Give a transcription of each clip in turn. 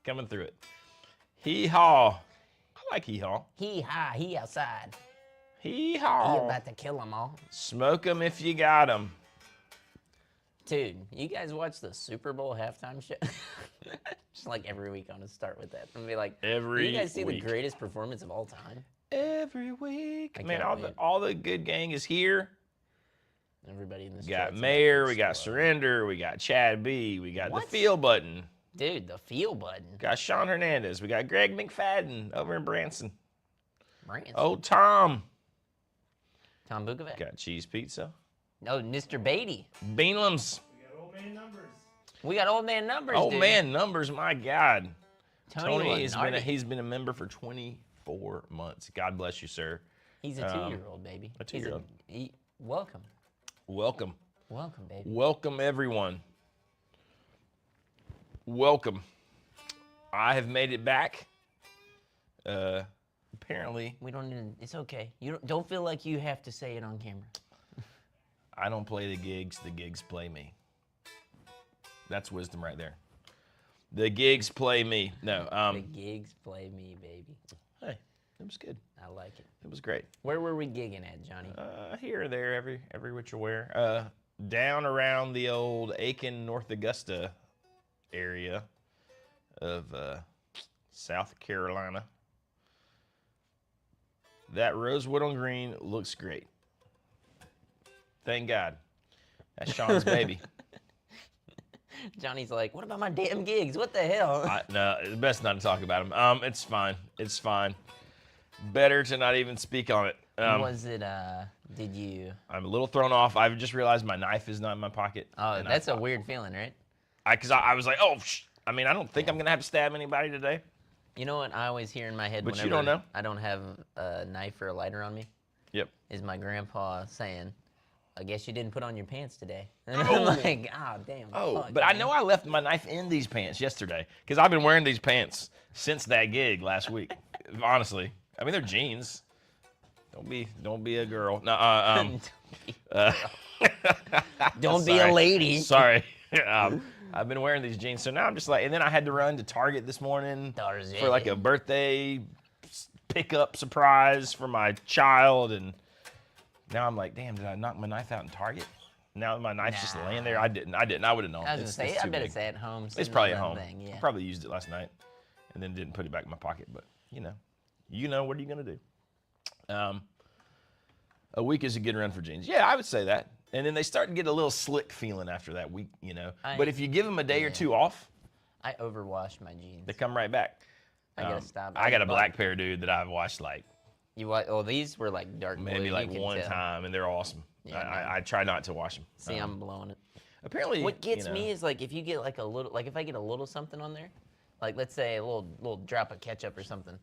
Coming through it. Hee-haw. I like hee-haw. Hee-haw, he outside. Hee-haw. He about to kill them all. Smoke 'em if you got 'em. Dude, you guys watch the Super Bowl halftime show? Just like every week, I'm gonna start with that. I'm gonna be like, every you guys see week. The greatest performance of all time? Every week. Man, all the good gang is here. Everybody in this. We got Mayor, we got Surrender, we got Chad B, we got the Feel Button. Dude, the Feel Button. Got Sean Hernandez. We got Greg McFadden over in Branson. Branson. Oh, Tom. Tom Bukovac. Got Cheese Pizza. No, Mr. Beatty. Beanlams. We got Old Man Numbers. We got Old Man Numbers, Old dude. Man Numbers, my God. Tony he's been a member for 24 months. God bless you, sir. He's a 2-year-old, baby. A 2-year-old. Welcome. Welcome. Welcome, baby. Welcome, everyone. Welcome. I have made it back. Apparently. We don't even, it's okay. You don't feel like you have to say it on camera. I don't play the gigs play me. That's wisdom right there. The gigs play me. No. The gigs play me, baby. Hey, it was good. I like it. It was great. Where were we gigging at, Johnny? Here or there, every which or where. Down around the old Aiken, North Augusta area of South Carolina. That rosewood on green looks great. Thank God. That's Sean's baby. Johnny's like, what about my damn gigs? What the hell? No, it's best not to talk about them. It's fine. It's fine. Better to not even speak on it. Was it, did you? I'm a little thrown off. I've just realized my knife is not in my pocket. Oh, that's a weird feeling, right? Because I was like, oh, I mean, I don't think I'm going to have to stab anybody today. You know what I always hear in my head but whenever you don't know. I don't have a knife or a lighter on me? Yep. Is my grandpa saying, I guess you didn't put on your pants today. And I'm like, oh, damn. Oh, fuck, but man. I know I left my knife in these pants yesterday because I've been wearing these pants since that gig last week. Honestly. I mean, they're jeans. Don't be a girl. No, don't be a lady. Sorry. I've been wearing these jeans, so now I'm just like, and then I had to run to Target this morning for like a birthday pickup surprise for my child, and now I'm like, damn, did I knock my knife out in Target? Now my knife's just laying there. I didn't. I would have known. I was gonna say, I bet it's at home. It's probably at home. Yeah. I probably used it last night, and then didn't put it back in my pocket. But you know, what are you gonna do? A week is a good run for jeans. Yeah, I would say that. And then they start to get a little slick feeling after that week, But if you give them a day or two off, I overwash my jeans. they come right back. I gotta stop. I got a black pair, dude, that I've washed like you what? Oh, these were like dark blue. maybe like one time, and they're awesome. Yeah, I try not to wash them. See, I'm blowing it. Apparently, what gets me is like if you get like a little, like if I get a little something on there, like let's say a little drop of ketchup or something.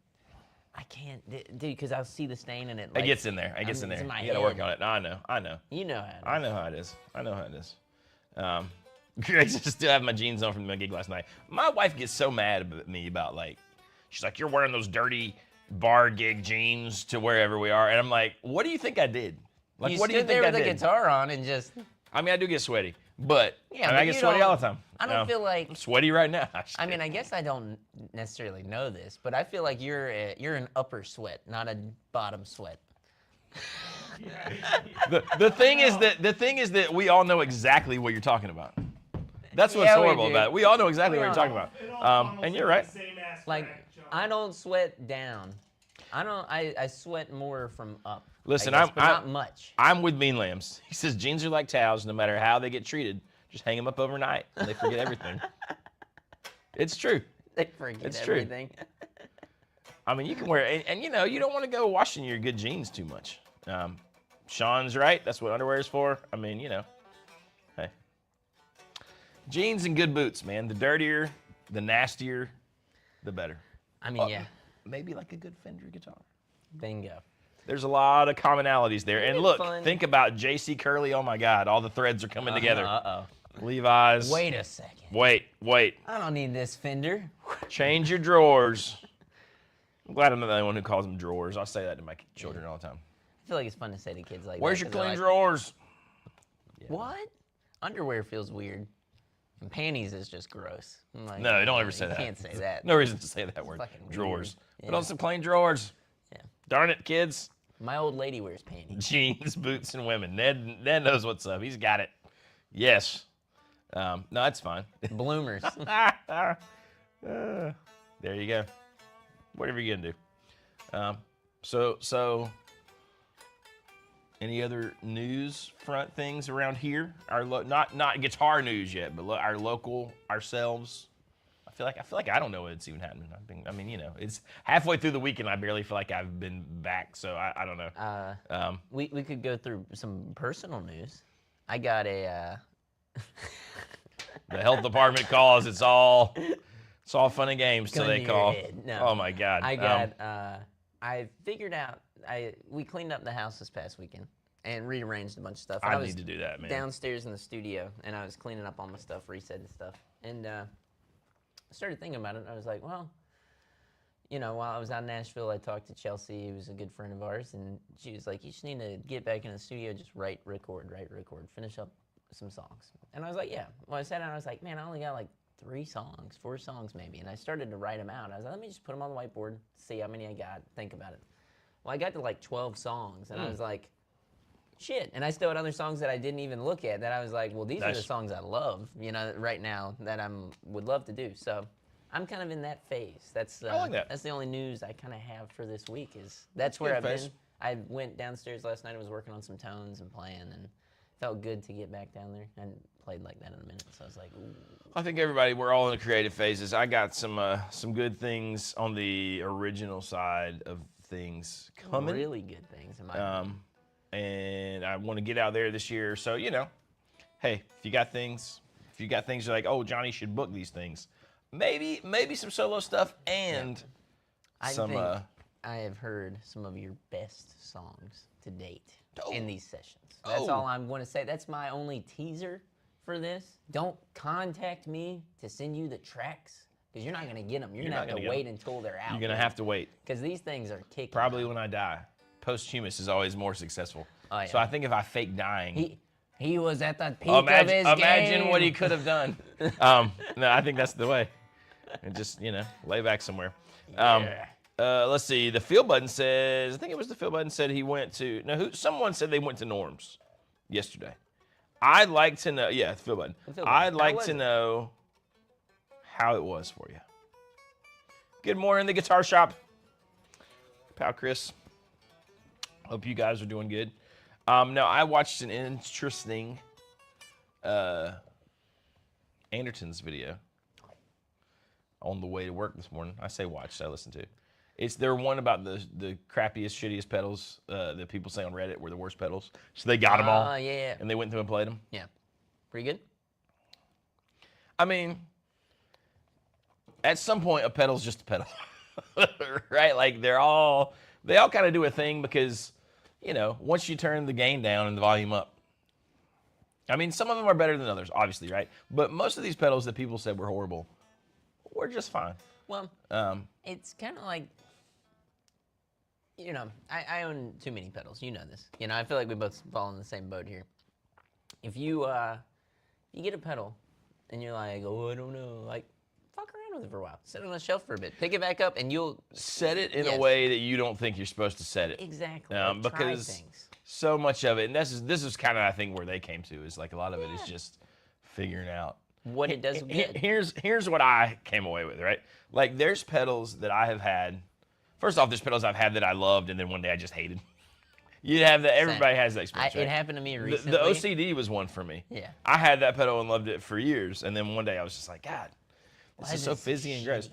I can't, dude, because I'll see the stain in it. It gets in there. It gets in there. You gotta work on it. I know. You know how it is. I know how it is. Greg still have my jeans on from my gig last night. My wife gets so mad at me about she's like, you're wearing those dirty bar gig jeans to wherever we are, and I'm like, what do you think I did? Like, what do you think I did? You stood there with the guitar on and just. I mean, I do get sweaty, but I get you sweaty all the time. I don't feel like I'm sweaty right now. I mean, I guess I don't necessarily know this, but I feel like you're an upper sweat, not a bottom sweat. the thing is that we all know exactly what you're talking about. That's what's horrible about it. We all know exactly what you're talking about. And you're right. Like, I don't sweat down. I sweat more from up. Listen, but not much. I'm with Mean Lambs. He says jeans are like towels. No matter how they get treated, just hang them up overnight and they forget everything. It's true. They forget everything. I mean, you can wear it, and you don't want to go washing your good jeans too much. Sean's right. That's what underwear is for. I mean, hey. Jeans and good boots, man. The dirtier, the nastier, the better. I mean, yeah. Maybe like a good Fender guitar. Bingo. There's a lot of commonalities there. And look, fun. think about J.C. Curley. Oh, my God. All the threads are coming together. Uh-oh. Levi's. Wait a second. Wait. I don't need this Fender. Change your drawers. I'm glad I'm not the only one who calls them drawers. I say that to my children all the time. I feel like it's fun to say to kids like Where's that. your clean drawers? Yeah. What? Underwear feels weird. And panties is just gross. Like, No, don't ever say that. You can't say that. No reason to say that word. Fucking Drawers. weird. Put on some clean drawers. Yeah. Darn it, kids. My old lady wears panties. Jeans, boots, and women. Ned knows what's up. He's got it. Yes. No, that's fine. Bloomers. There you go. Whatever you're gonna do. So any other news front things around here? Not guitar news yet, but our local ourselves. I feel like I don't know what's even happening. It's halfway through the weekend. I barely feel like I've been back, so I don't know. We could go through some personal news. I got a. The health department calls. It's all fun and games till they call. No. Oh my God. I got. I figured out. We cleaned up the house this past weekend and rearranged a bunch of stuff. I need to do that, man. Downstairs in the studio, and I was cleaning up all my stuff, resetting stuff, and I started thinking about it. And I was like, well, while I was out in Nashville, I talked to Chelsea, who was a good friend of ours, and she was like, you just need to get back in the studio, just write, record, finish up some songs. And I was like, yeah. Well, I sat down, I was like, man, I only got like 4 songs maybe. And I started to write them out. I was like, let me just put them on the whiteboard, see how many I got, think about it. Well, I got to like 12 songs, and I was like, shit. And I still had other songs that I didn't even look at that I was like, well, these are the songs I love, right now that would love to do. So I'm kind of in that phase. That's I like that. That's the only news I kind of have for this week. That's where I've been. I went downstairs last night and was working on some tones and playing, and felt good to get back down there. I hadn't played like that in a minute, so I was like, ooh. I think we're all in the creative phases. I got some good things on the original side of things coming. Really good things in my opinion. And I want to get out there this year. So, hey, if you got things you're like, oh, Johnny should book these things. Maybe some solo stuff and I think I have heard some of your best songs to date in these sessions. That's all I'm going to say. That's my only teaser for this. Don't contact me to send you the tracks because you're not going to get them. You're going to have to wait until they're out. You're going to have to wait. Because these things are kicking. Probably when I die. Posthumous is always more successful. Oh, yeah. So I think if I fake dying. He was at the peak of his game. Imagine what he could have done. No, I think that's the way. And just, lay back somewhere. Let's see. The Field Button says, I think it was the Field Button said he went to, someone said they went to Norm's yesterday. I'd like to know, the Field Button. I'd like to know how it was for you. Good morning, the Guitar Shop. Pal Chris. Hope you guys are doing good. No, I watched an interesting Andertons video on the way to work this morning. I say watched, I listened to. It's their one about the crappiest, shittiest pedals that people say on Reddit were the worst pedals. So they got them all. Yeah. And they went through and played them. Yeah. Pretty good? I mean, at some point, a pedal's just a pedal. Right? Like, they all kind of do a thing because, once you turn the gain down and the volume up. I mean, some of them are better than others, obviously, right? But most of these pedals that people said were horrible were just fine. Well, it's kind of like, I own too many pedals. You know this. I feel like we both fall in the same boat here. If you get a pedal and you're like, oh, I don't know, like, fuck around with it for a while. Set it on a shelf for a bit. Pick it back up and you'll set it in a way that you don't think you're supposed to set it. Exactly. Because try things. So much of it, and this is kind of, I think, where they came to, is like a lot of it is just figuring out what it does good. Here's what I came away with, right? Like, there's pedals that I have had. First off, there's pedals I've had that I loved, and then one day I just hated. You have that. Everybody has that experience, right? It happened to me recently. The OCD was one for me. Yeah. I had that pedal and loved it for years, and then one day I was just like, God, this is so fizzy and gross.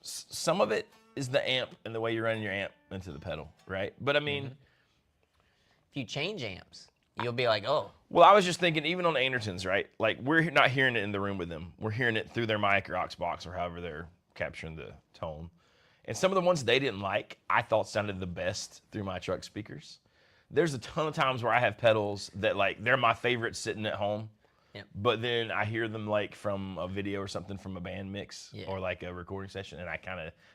Some of it is the amp and the way you're running your amp into the pedal, right? But I mean, If you change amps, you'll be like, oh. Well, I was just thinking, even on Andertons, right? Like, we're not hearing it in the room with them. We're hearing it through their mic or aux box or however they're capturing the tone. And some of the ones they didn't like, I thought sounded the best through my truck speakers. There's a ton of times where I have pedals that, like, they're my favorite sitting at home. Yep. But then I hear them, like, from a video or something from a band mix or, like, a recording session, and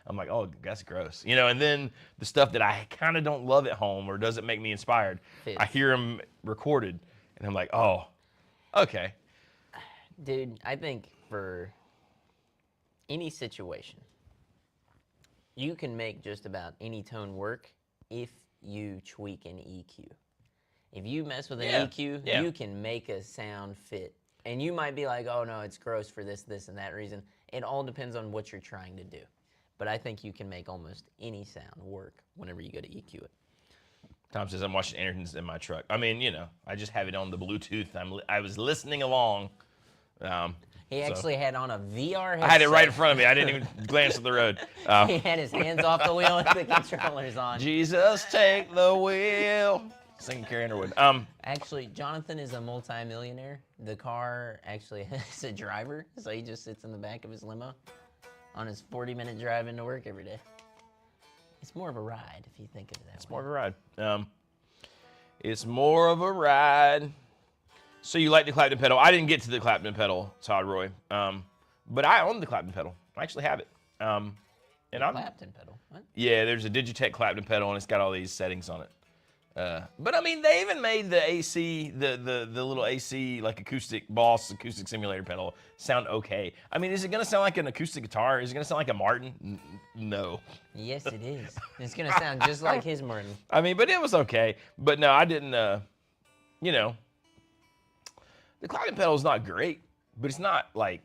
I'm like, oh, that's gross. You know, and then the stuff that I kind of don't love at home or doesn't make me inspired, I hear them recorded, and I'm like, oh, okay. Dude, I think for any situation, you can make just about any tone work if you tweak an EQ. If you mess with an EQ, you can make a sound fit. And you might be like, oh no, it's gross for this, this, and that reason. It all depends on what you're trying to do. But I think you can make almost any sound work whenever you go to EQ it. Tom says I'm watching Andertons in my truck. I mean, you know, I just have it on the Bluetooth. I was listening along. He actually had on a VR headset. I had it right in front of me. I didn't even glance at the road. He had his hands off the wheel and the controllers on. Jesus, take the wheel. Singing Carrie Underwood. Actually, Jonathan is a multi-millionaire. The car actually has a driver, so he just sits in the back of his limo on his 40-minute drive into work every day. It's more of a ride, if you think of it that way. It's more of a ride. It's more of a ride. So you like the Clapton pedal. I didn't get to the Clapton pedal, Todd Roy. But I own the Clapton pedal. I actually have it. Clapton pedal? What? Yeah, there's a Digitech Clapton pedal, and it's got all these settings on it. But I mean, they even made the AC, the little AC, like acoustic Boss acoustic simulator pedal sound okay. I mean, is it gonna sound like an acoustic guitar? Is it gonna sound like a Martin? No. Yes, it is. It's gonna sound just like his Martin. I mean, but it was okay. But no, I didn't. You know, the Clapton pedal is not great, but it's not like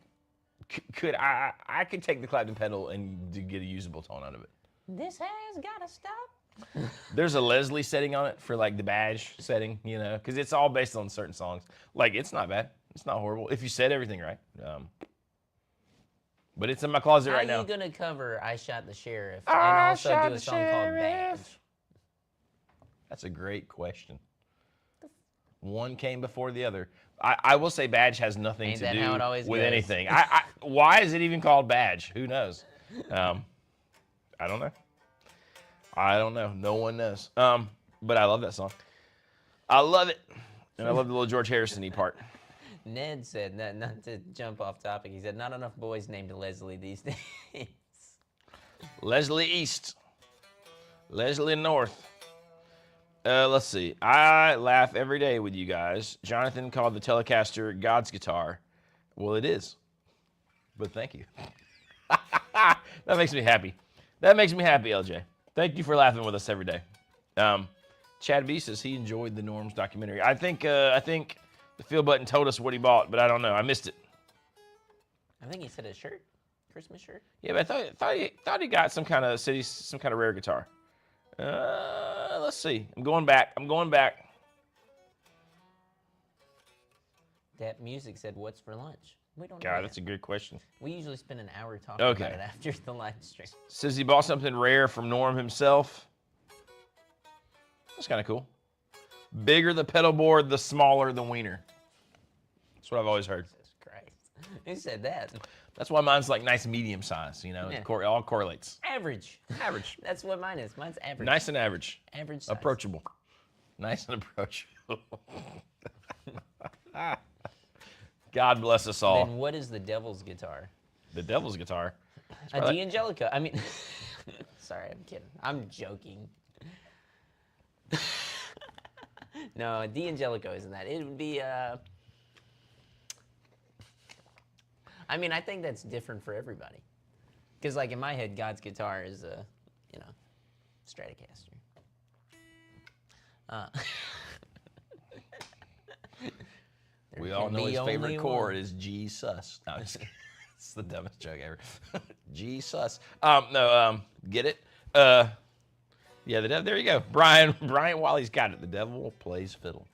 I could take the Clapton pedal and get a usable tone out of it. This has gotta stop. There's a Leslie setting on it for like the badge setting, you know, because it's all based on certain songs. Like, it's not bad. It's not horrible if you said everything right. But it's in my closet right now. How are you gonna cover "I Shot the Sheriff" and also do a song called "Badge"? That's a great question. One came before the other. I will say Badge has nothing to do with anything. Why is it even called Badge? Who knows? I don't know. I don't know. No one knows. But I love that song. I love it. And I love the little George Harrison-y part. Ned said, not to jump off topic, he said, not enough boys named Leslie these days. Leslie East. Leslie North. Let's see. I laugh every day with you guys. Jonathan called the Telecaster God's guitar. Well, it is. But thank you. That makes me happy. That makes me happy, LJ. Thank you for laughing with us every day. Chad B says he enjoyed the Norms documentary. I think the Feel button told us what he bought, but I don't know. I missed it. I think he said a shirt, Christmas shirt. Yeah, but I thought he got some kind of rare guitar. Let's see. I'm going back. That Music said, "What's for lunch?" We don't know. God, that's a good question. We usually spend an hour talking about it after the live stream. Says he bought something rare from Norm himself. That's kind of cool. Bigger the pedal board, the smaller the wiener. That's what I've always heard. Jesus Christ. Who said that? That's why mine's like nice medium size, you know. Yeah. It all correlates. Average. That's what mine is. Mine's average. Nice and average. Average size. Approachable. Nice and approachable. God bless us all. Then what is the devil's guitar? The devil's guitar? A D'Angelico. I mean, sorry, I'm kidding. I'm joking. No, a D'Angelico isn't that. It would be, I mean, I think that's different for everybody. Because, like, in my head, God's guitar is a, Stratocaster. We all know his favorite chord is G sus. No, it's the dumbest joke ever. G sus. Get it? Yeah, there you go. Brian Wiley's got it. The devil plays fiddle.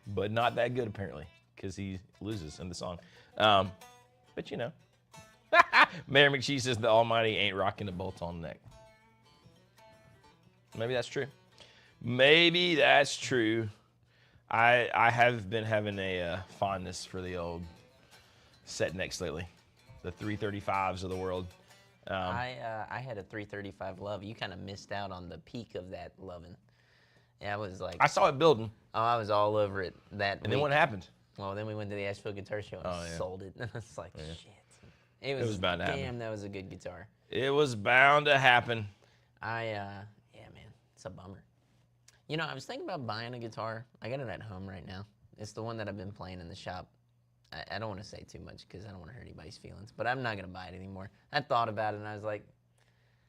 But not that good, apparently, because he loses in the song. But you know. Mayor McShee says the Almighty ain't rocking a bolt-on neck. Maybe that's true. Maybe that's true. I have been having a fondness for the old set necks lately, the 335s of the world. I had a 335 love. You kind of missed out on the peak of that loving. Yeah, I was like, I saw it building. oh, I was all over it that And then what happened? Well, then we went to the Asheville Guitar Show and sold it. It's like, shit. It was bound to happen. Damn, that was a good guitar. It was bound to happen. Yeah, man, it's a bummer. You know, I was thinking about buying a guitar. I got it at home right now. It's the one that I've been playing in the shop. I don't want to say too much because I don't want to hurt anybody's feelings, but I'm not going to buy it anymore. I thought about it and I was like,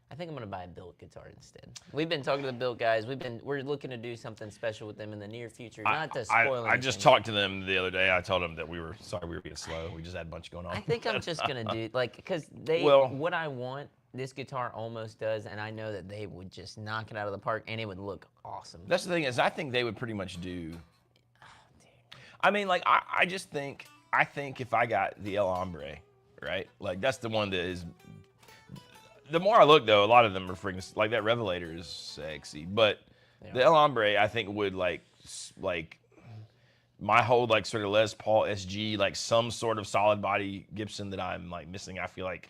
I think I'm going to buy a built guitar instead. We've been talking to the built guys. We're looking to do something special with them in the near future. Not to spoil anything. I just talked to them the other day. I told them that we were being slow. We just had a bunch going on. I think I'm just going to do, like, because what I want, this guitar almost does, and I know that they would just knock it out of the park, and it would look awesome. That's the thing is, I think they would pretty much do. I mean, like, I think if I got the El Hombre, right? Like, that's the one that is. The more I look, though, a lot of them are freaking, like, that Revelator is sexy. But the El Hombre, I think, would, like, my whole, like, sort of Les Paul SG, like, some sort of solid body Gibson that I'm, like, missing, I feel like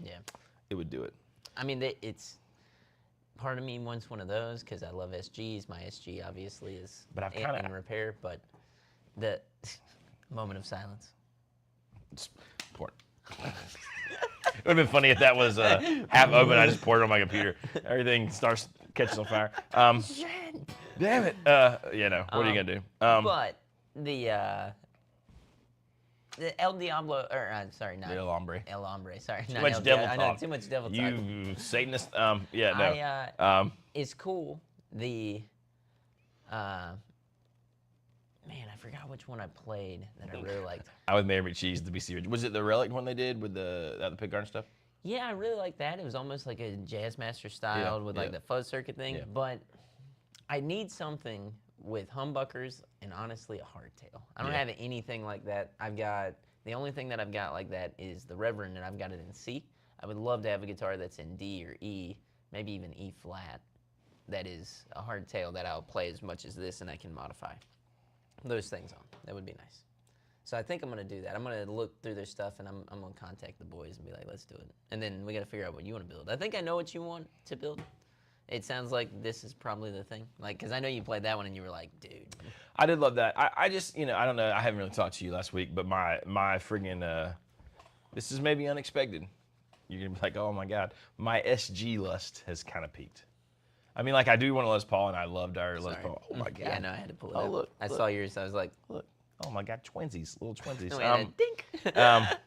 it would do it. I mean, it's part of me wants one of those because I love SGs. My SG obviously is in repair, but the moment of silence. It's important. It would have been funny if that was half open. I just poured it on my computer. Everything starts catching on fire. Damn it. You know, what are you gonna do? But the El Diablo, or sorry, not El Hombre. El Hombre, sorry. Too much devil talk. I know, too much devil talk. You Satanist. Yeah, no. It's cool. Man, I forgot which one I played that I really liked. I would marry cheese to be serious. Was it the Relic one they did with the pickguard stuff? Yeah, I really liked that. It was almost like a Jazzmaster style with like the fuzz circuit thing. Yeah. But I need something with humbuckers and honestly a hardtail. I don't have anything like that. The only thing that I've got like that is the Reverend, and I've got it in C. I would love to have a guitar that's in D or E, maybe even E flat. That is a hardtail that I'll play as much as this and I can modify those things on. That would be nice. So I think I'm gonna do that. I'm gonna look through their stuff and I'm gonna contact the boys and be like, let's do it. And then we gotta figure out what you wanna build. I think I know what you want to build. It sounds like this is probably the thing. Like, cause I know you played that one and you were like, dude. I did love that. I just, you know, I don't know. I haven't really talked to you last week, but my friggin', this is maybe unexpected. You're gonna be like, oh my God, my SG lust has kind of peaked. I mean, like, I do want a Les Paul, and I loved our Les Paul. Oh, my God. Yeah, no, I had to pull it up. Look. I saw yours, so I was like, look. Oh, my God, twinsies, little twinsies. Dink. But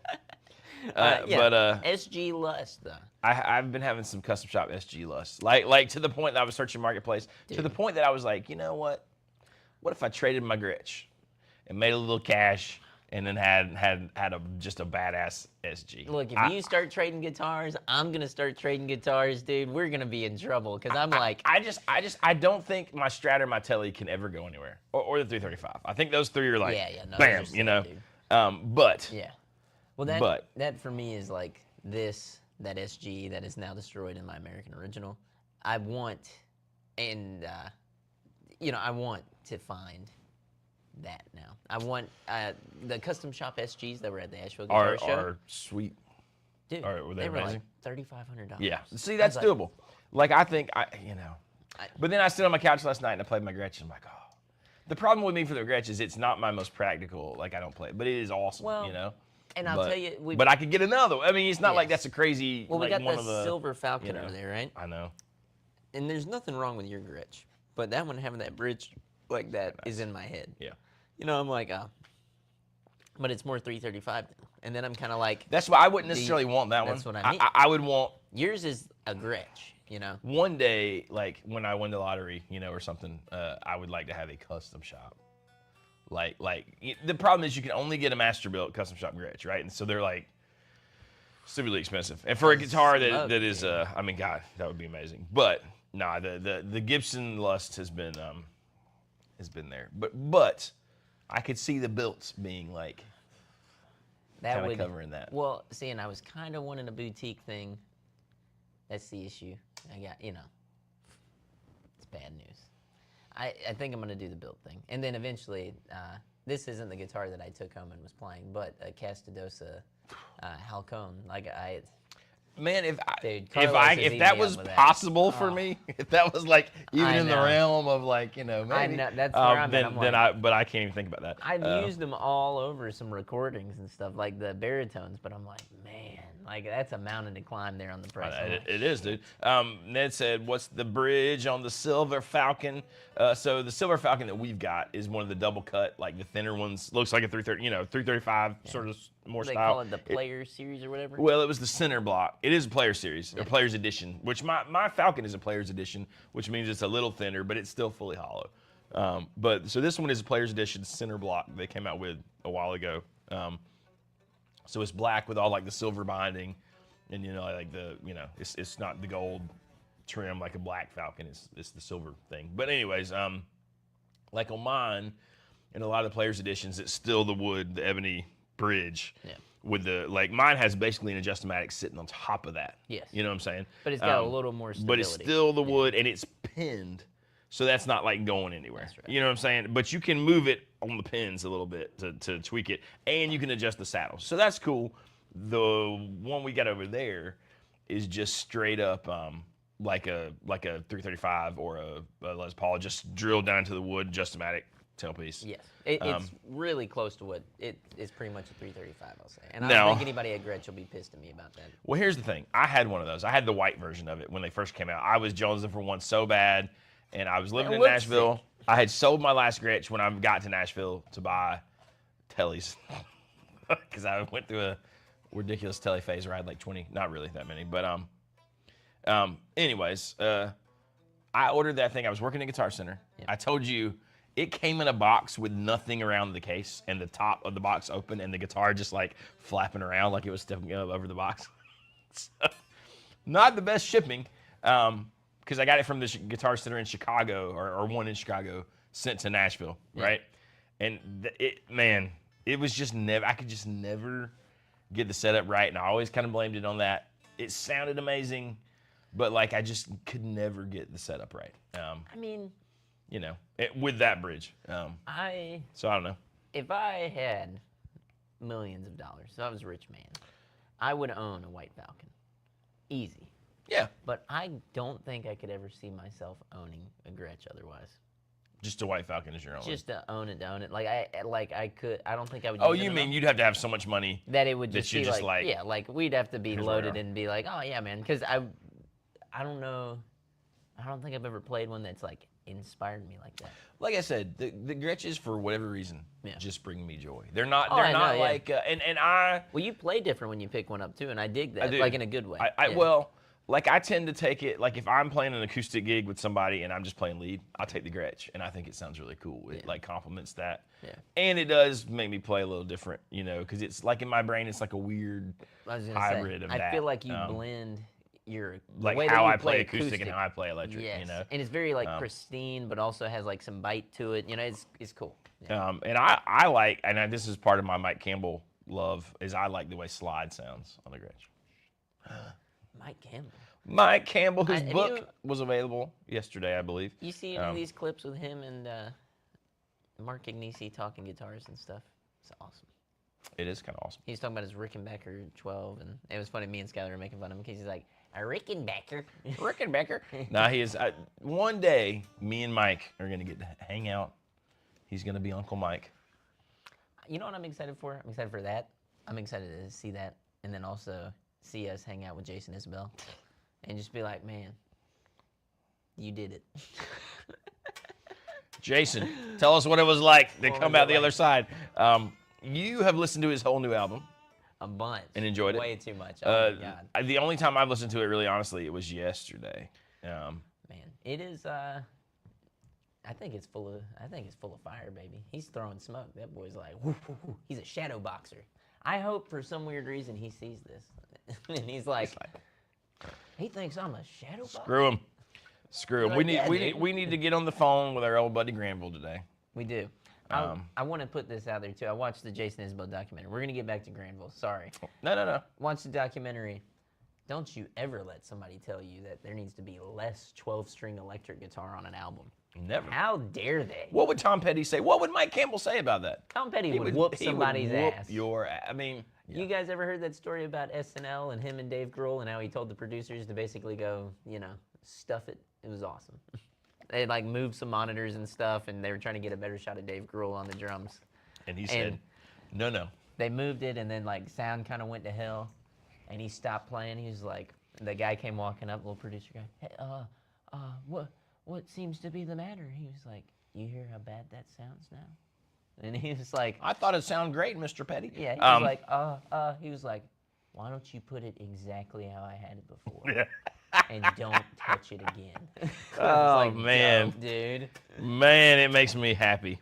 SG Lust, though. I've been having some custom shop SG lust. Like to the point that I was searching Marketplace, to the point that I was like, you know what? What if I traded my Gretch and made a little cash and then had just a badass SG. Look, if you start trading guitars, I'm gonna start trading guitars, dude. We're gonna be in trouble because I don't think my Strat or my Telly can ever go anywhere, or the 335. I think those three are like, bam, you know. But yeah, well that for me is like that SG that is now destroyed in my American Original. I want, and I want to find that now. I want the custom shop SGs that were at the Asheville Guitar Show. Are sweet. Dude, were they were amazing? Like $3,500. Yeah. See, that's doable. Like, I think, but then I stood on my couch last night and I played my Gretch and I'm like, oh. The problem with me for the Gretch is it's not my most practical, like, I don't play it, but it is awesome, And I'll tell you. But I could get another one. I mean, it's not like that's a crazy, well, we got one the of the silver Falcon over there, right? I know. And there's nothing wrong with your Gretch, but that one having that bridge like that is in my head. Yeah. I'm like, but it's more 335 now. And then I'm kind of like. That's why I wouldn't necessarily want that one. That's what I mean. I would want. Yours is a Gretch, One day, like when I win the lottery, or something, I would like to have a custom shop. Like the problem is you can only get a master built custom shop Gretch, right? And so they're like stupidly expensive. And for a guitar that is, I mean, God, that would be amazing. But nah, the Gibson lust has been there. But I could see the builts being like kind of covering that. Well, see, and I was kind of wanting a boutique thing. That's the issue. I got, it's bad news. I think I'm gonna do the build thing, and then eventually, this isn't the guitar that I took home and was playing, but a Castadosa Falcon. Like Man, if Carlos is that eating me was up with that. possible for me, if that was like even I in the know. realm of like maybe, I know, that's where I'm at. I'm but I can't even think about that. I've used them all over some recordings and stuff, like the baritones, but I'm like, man, like that's a mountain to climb there on the press. It is, dude. Ned said, "What's the bridge on the Silver Falcon?" So the Silver Falcon that we've got is one of the double cut, like the thinner ones. Looks like a 330, 335 sort of more They style. call it the Players Series or whatever. Well, it was the center block. It is a Player Series, or Player's Edition, which my Falcon is a Player's Edition, which means it's a little thinner, but it's still fully hollow. But so this one is a Player's Edition center block they came out with a while ago. So it's black with all like the silver binding, and like it's not the gold trim like a black Falcon. It's the silver thing. But anyways, like on mine, in a lot of the Player's Editions, it's still the wood, the ebony bridge. Yeah. With mine has basically an Adjustomatic sitting on top of that. Yes. You know what I'm saying? But it's got a little more stability. But it's still the wood, and it's pinned, so that's not like going anywhere. That's right. You know what I'm saying? But you can move it on the pins a little bit to tweak it, and you can adjust the saddle. So that's cool. The one we got over there is just straight up like a 335 or a Les Paul, just drilled down to the wood, Adjustomatic tailpiece. Yes, it's really close to what it is. Pretty much a 335, I'll say. And I No. don't think anybody at Gretch will be pissed at me about that. Well, here's the thing. I had one of those. I had the white version of it when they first came out. I was jonesing for one so bad, and I was living in looks Nashville. sick. I had sold my last Gretch when I got to Nashville to buy tellies, because I went through a ridiculous telly phase where I had like 20, not really that many, but anyways, I ordered that thing. I was working at Guitar Center. Yep. I told you it came in a box with nothing around the case, and the top of the box open, and the guitar just like flapping around like it was stepping up over the box. So, not the best shipping, because I got it from this Guitar Center in Chicago, or one in Chicago, sent to Nashville, right? And it was just never. I could just never get the setup right, and I always kind of blamed it on that. It sounded amazing, but like I just could never get the setup right. I mean, with that bridge. So I don't know. If I had millions of dollars, if I was a rich man, I would own a white Falcon. Easy. Yeah. But I don't think I could ever see myself owning a Gretch otherwise. Just a white Falcon is your own. Just to own it. Like I could. I don't think I would. Oh, use you it mean enough you'd have to have so much money that it would just that you be just like, yeah, like we'd have to be Here's loaded where- and be like, oh yeah, man, because I don't know. I don't think I've ever played one that's like inspired me like that. Like I said, the Gretches, for whatever reason, just bring me joy. They're not. Oh, They're I not know, yeah. like. And I. Well, you play different when you pick one up too, and I dig that. I do. Like in a good way. Well, like I tend to take it, like if I'm playing an acoustic gig with somebody and I'm just playing lead, I'll take the Gretch, and I think it sounds really cool. It like complements that. Yeah. And it does make me play a little different, because it's like in my brain, it's like a weird I was gonna hybrid say, of I that. feel like you blend the like way how that you I play acoustic and how I play electric. Yes. And it's very like pristine, but also has like some bite to it. It's cool. Yeah. And I like, and this is part of my Mike Campbell love, is I like the way slide sounds on the Gretch. Mike Campbell. Mike Campbell, whose have book you- was available yesterday, I believe. You see any of these clips with him and Mark Ignici talking guitars and stuff? It's awesome. It is kind of awesome. He's talking about his Rickenbacker 12, and it was funny. Me and Skyler were making fun of him because he's like, a Rickenbacker. Rickenbacker. Now he is. One day, me and Mike are gonna get to hang out. He's gonna be Uncle Mike. You know what I'm excited for? I'm excited for that. I'm excited to see that, and then also see us hang out with Jason Isbell, and just be like, man, you did it. Jason, tell us what it was like to What come was out it the like? other side. You have listened to his wole new album. A bunch. And enjoyed it? Way too much. Oh my God. The only time I've listened to it, really honestly, it was yesterday. Man, it is. I think it's full of fire, baby. He's throwing smoke. That boy's like, whoo, whoo, whoo. He's a shadow boxer. I hope for some weird reason he sees this, and he's like, he thinks I'm a shadow boxer. Screw him. Like, We need to get on the phone with our old buddy Granville today. We do. I want to put this out there too. I watched the Jason Isbell documentary. We're gonna get back to Granville. Sorry. No. Watch the documentary. Don't you ever let somebody tell you that there needs to be less 12-string electric guitar on an album. Never. How dare they? What would Tom Petty say? What would Mike Campbell say about that? Tom Petty would whoop somebody's whoop ass. Your ass. I mean, yeah. You guys ever heard that story about SNL and him and Dave Grohl and how he told the producers to basically go, stuff it? It was awesome. They like moved some monitors and stuff, and they were trying to get a better shot of Dave Grohl on the drums. And he said, no. They moved it, and then like sound kind of went to hell, and he stopped playing. He was like, the guy came walking up, little producer guy. Hey, what seems to be the matter? He was like, you hear how bad that sounds now? And he was like, I thought it sounded great, Mr. Petty. Yeah, he was like, why don't you put it exactly how I had it before? Yeah. And don't touch it again. Oh, like, man. Dude. Man, it makes me happy.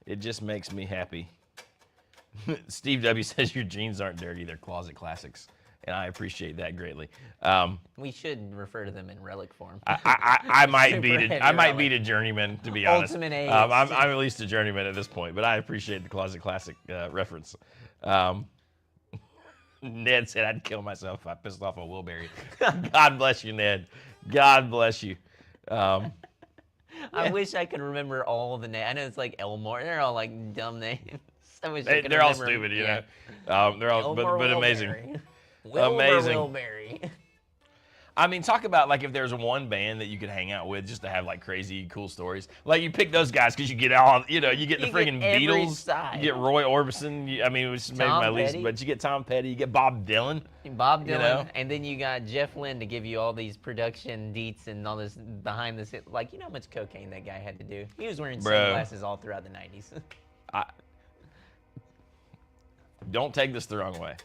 It just makes me happy. Steve W. says your jeans aren't dirty, they're closet classics. And I appreciate that greatly. We should refer to them in relic form. I might be a journeyman, to be honest. Ultimate age. I'm at least a journeyman at this point, but I appreciate the closet classic reference. Ned said I'd kill myself if I pissed off a Wilbury. God bless you, Ned. God bless you. I wish I could remember all the names. I know it's like Elmore. They're all like dumb names. I wish I could they're all remember stupid, you yeah. know. They're all, but amazing. Amazing. Wilbury. I mean, talk about like if there's one band that you could hang out with just to have like crazy cool stories. Like you pick those guys because you get all, you get the friggin' Beatles, side. you get Roy Orbison. I mean, it was maybe my least, but you get Tom Petty, you get Bob Dylan. And then you got Jeff Lynne to give you all these production deets and all this behind the scenes. Like, you know how much cocaine that guy had to do? He was wearing sunglasses all throughout the 90s. Don't take this the wrong way.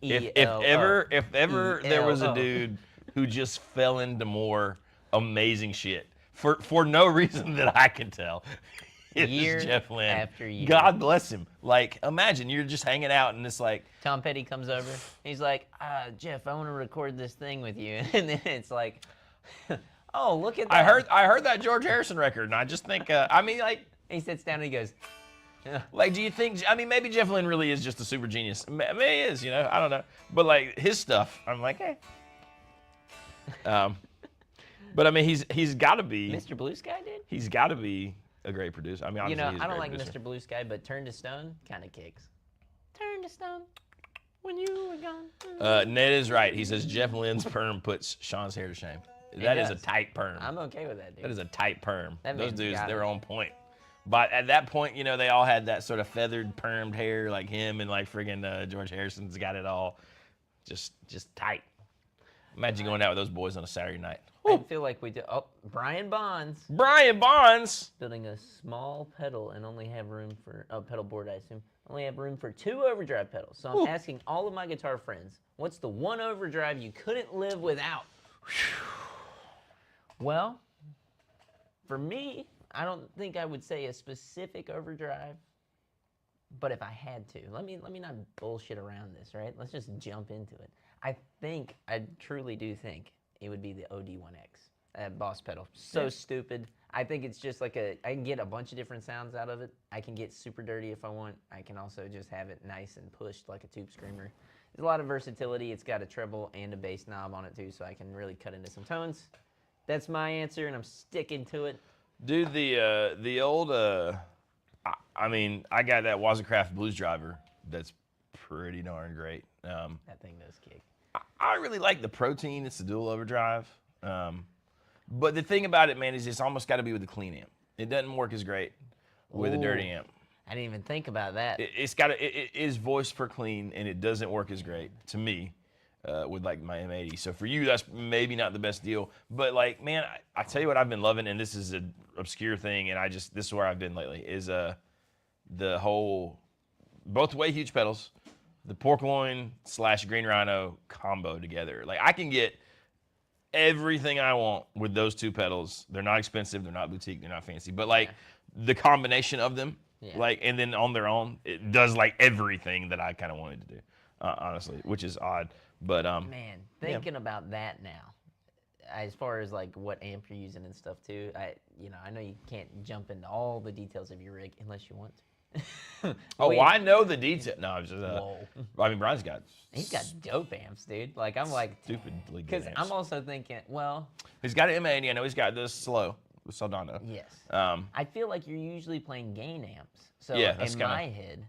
If ever there was a dude who just fell into more amazing shit for no reason that I can tell, it's Jeff Lynne. After year. God bless him. Like, imagine you're just hanging out and it's like Tom Petty comes over. He's like, Jeff, I want to record this thing with you, and then it's like, oh, look at that. I heard that George Harrison record, and I just think, he sits down and he goes. Like, do you think, maybe Jeff Lynne really is just a super genius. Maybe he is, I don't know. But, like, his stuff, I'm like, hey. But, I mean, he's got to be. Mr. Blue Sky, dude? He's got to be a great producer. I mean, honestly, he's a I don't great like producer. Mr. Blue Sky, but Turn to Stone kind of kicks. Turn to stone when you were gone. Ned is right. He says Jeff Lynne's perm puts Sean's hair to shame. That is a tight perm. I'm okay with that, dude. That is a tight perm. Those dudes, they're on point. But at that point, they all had that sort of feathered, permed hair like him, and like friggin' George Harrison's got it all just tight. Imagine going out with those boys on a Saturday night. I feel like we do. Oh, Brian Bonds. Brian Bonds! Building a small pedal and only have room for, pedal board, I assume. Only have room for 2 overdrive pedals. So I'm asking all of my guitar friends, what's the one overdrive you couldn't live without? Well, for me, I don't think I would say a specific overdrive, but if I had to, let me not bullshit around this, right? Let's just jump into it. I truly do think it would be the OD1X, Boss pedal. So stupid. I think it's just like I can get a bunch of different sounds out of it. I can get super dirty if I want. I can also just have it nice and pushed like a tube screamer. There's a lot of versatility. It's got a treble and a bass knob on it too, so I can really cut into some tones. That's my answer, and I'm sticking to it. Dude, the old, I got that Wazacraft Blues Driver. That's pretty darn great. That thing does kick. I really like the Protein. It's the dual overdrive. But the thing about it, man, is it's almost got to be with a clean amp. It doesn't work as great with a dirty amp. I didn't even think about that. It is voiced for clean, and it doesn't work as great to me. With like my M80. So for you, that's maybe not the best deal. But like, man, I tell you what I've been loving, and this is an obscure thing, and this is where I've been lately, is the whole, both way huge pedals, the pork loin / green rhino combo together. Like I can get everything I want with those 2 pedals. They're not expensive, they're not boutique, they're not fancy. But like the combination of them, like, and then on their own, it does like everything that I kind of wanted to do, honestly, which is odd. But man, thinking about that now, as far as like what amp you're using and stuff too, I know you can't jump into all the details of your rig unless you want to. I know the detail. No, I was just, Whoa. I mean, Brian's got. He's got dope amps, dude. Like, I'm like. Stupidly good Because amps. I'm also thinking, well. He's got an M80. I know he's got this slow with Soldano. Yes. Um, I feel like you're usually playing gain amps. So Yeah, that's in kinda- my head,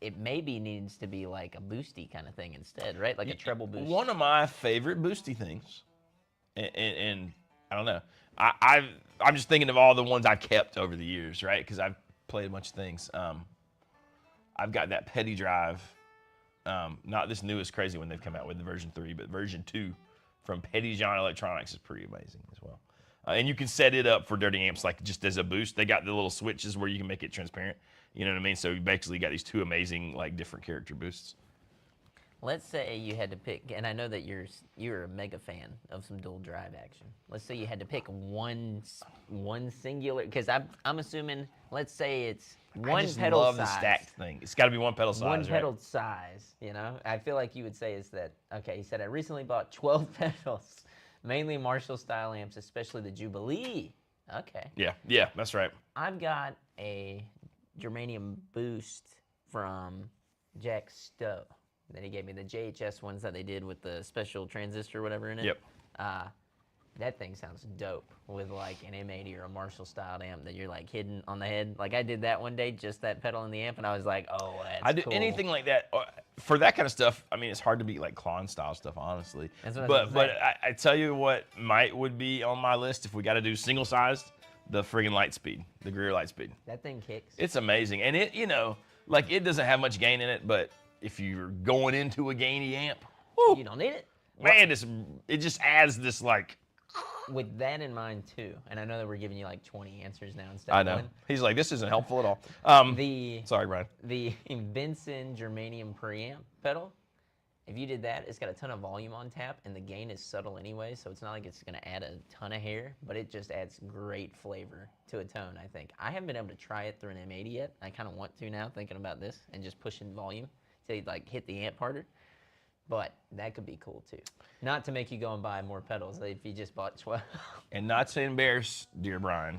it maybe needs to be like a boosty kind of thing instead, right? Like a treble boost. One of my favorite boosty things, and I don't know, I'm just thinking of all the ones I've kept over the years, right? Because I've played a bunch of things. I've got that Petty Drive, not this newest crazy one they've come out with, the version 3, but version 2 from Petty John Electronics is pretty amazing as well. And you can set it up for dirty amps, like just as a boost. They got the little switches where you can make it transparent. You know what I mean? So you basically got these two amazing, like, different character boosts. Let's say you had to pick, and I know that you're a mega fan of some dual drive action. Let's say you had to pick one singular, because I'm assuming, let's say it's one I just pedal love size. the stacked thing. It's got to be one pedal size, One right? pedal size, you know? I feel like you would say is that, okay, you said I recently bought 12 pedals, mainly Marshall style amps, especially the Jubilee. Okay. Yeah, that's right. I've got a germanium boost from Jack Stowe that he gave me, the JHS ones that they did with the special transistor or whatever in it. Yep. That thing sounds dope with like an M80 or a Marshall style amp that you're like hidden on the head. Like I did that one day, just that pedal in the amp, and I was like, oh, that's I do cool. anything like that for that kind of stuff. I mean, it's hard to beat like Klon style stuff, honestly. That's what I was gonna say. I tell you what would be on my list if we got to do single sized, the friggin' Lightspeed, the Greer Lightspeed. That thing kicks. It's amazing, and it like it doesn't have much gain in it, but if you're going into a gainy amp, whoo, You don't need it. man, it just adds this like. With that in mind too, and I know that we're giving you like 20 answers now instead I of know. one. He's like, this isn't helpful at all. Sorry, Brian. The Benson germanium preamp pedal, if you did that, it's got a ton of volume on tap, and the gain is subtle anyway, so it's not like it's going to add a ton of hair, but it just adds great flavor to a tone, I think. I haven't been able to try it through an M80 yet. I kind of want to now, thinking about this, and just pushing volume to like hit the amp harder. But that could be cool too. Not to make you go and buy more pedals if you just bought 12. And not to embarrass dear Brian,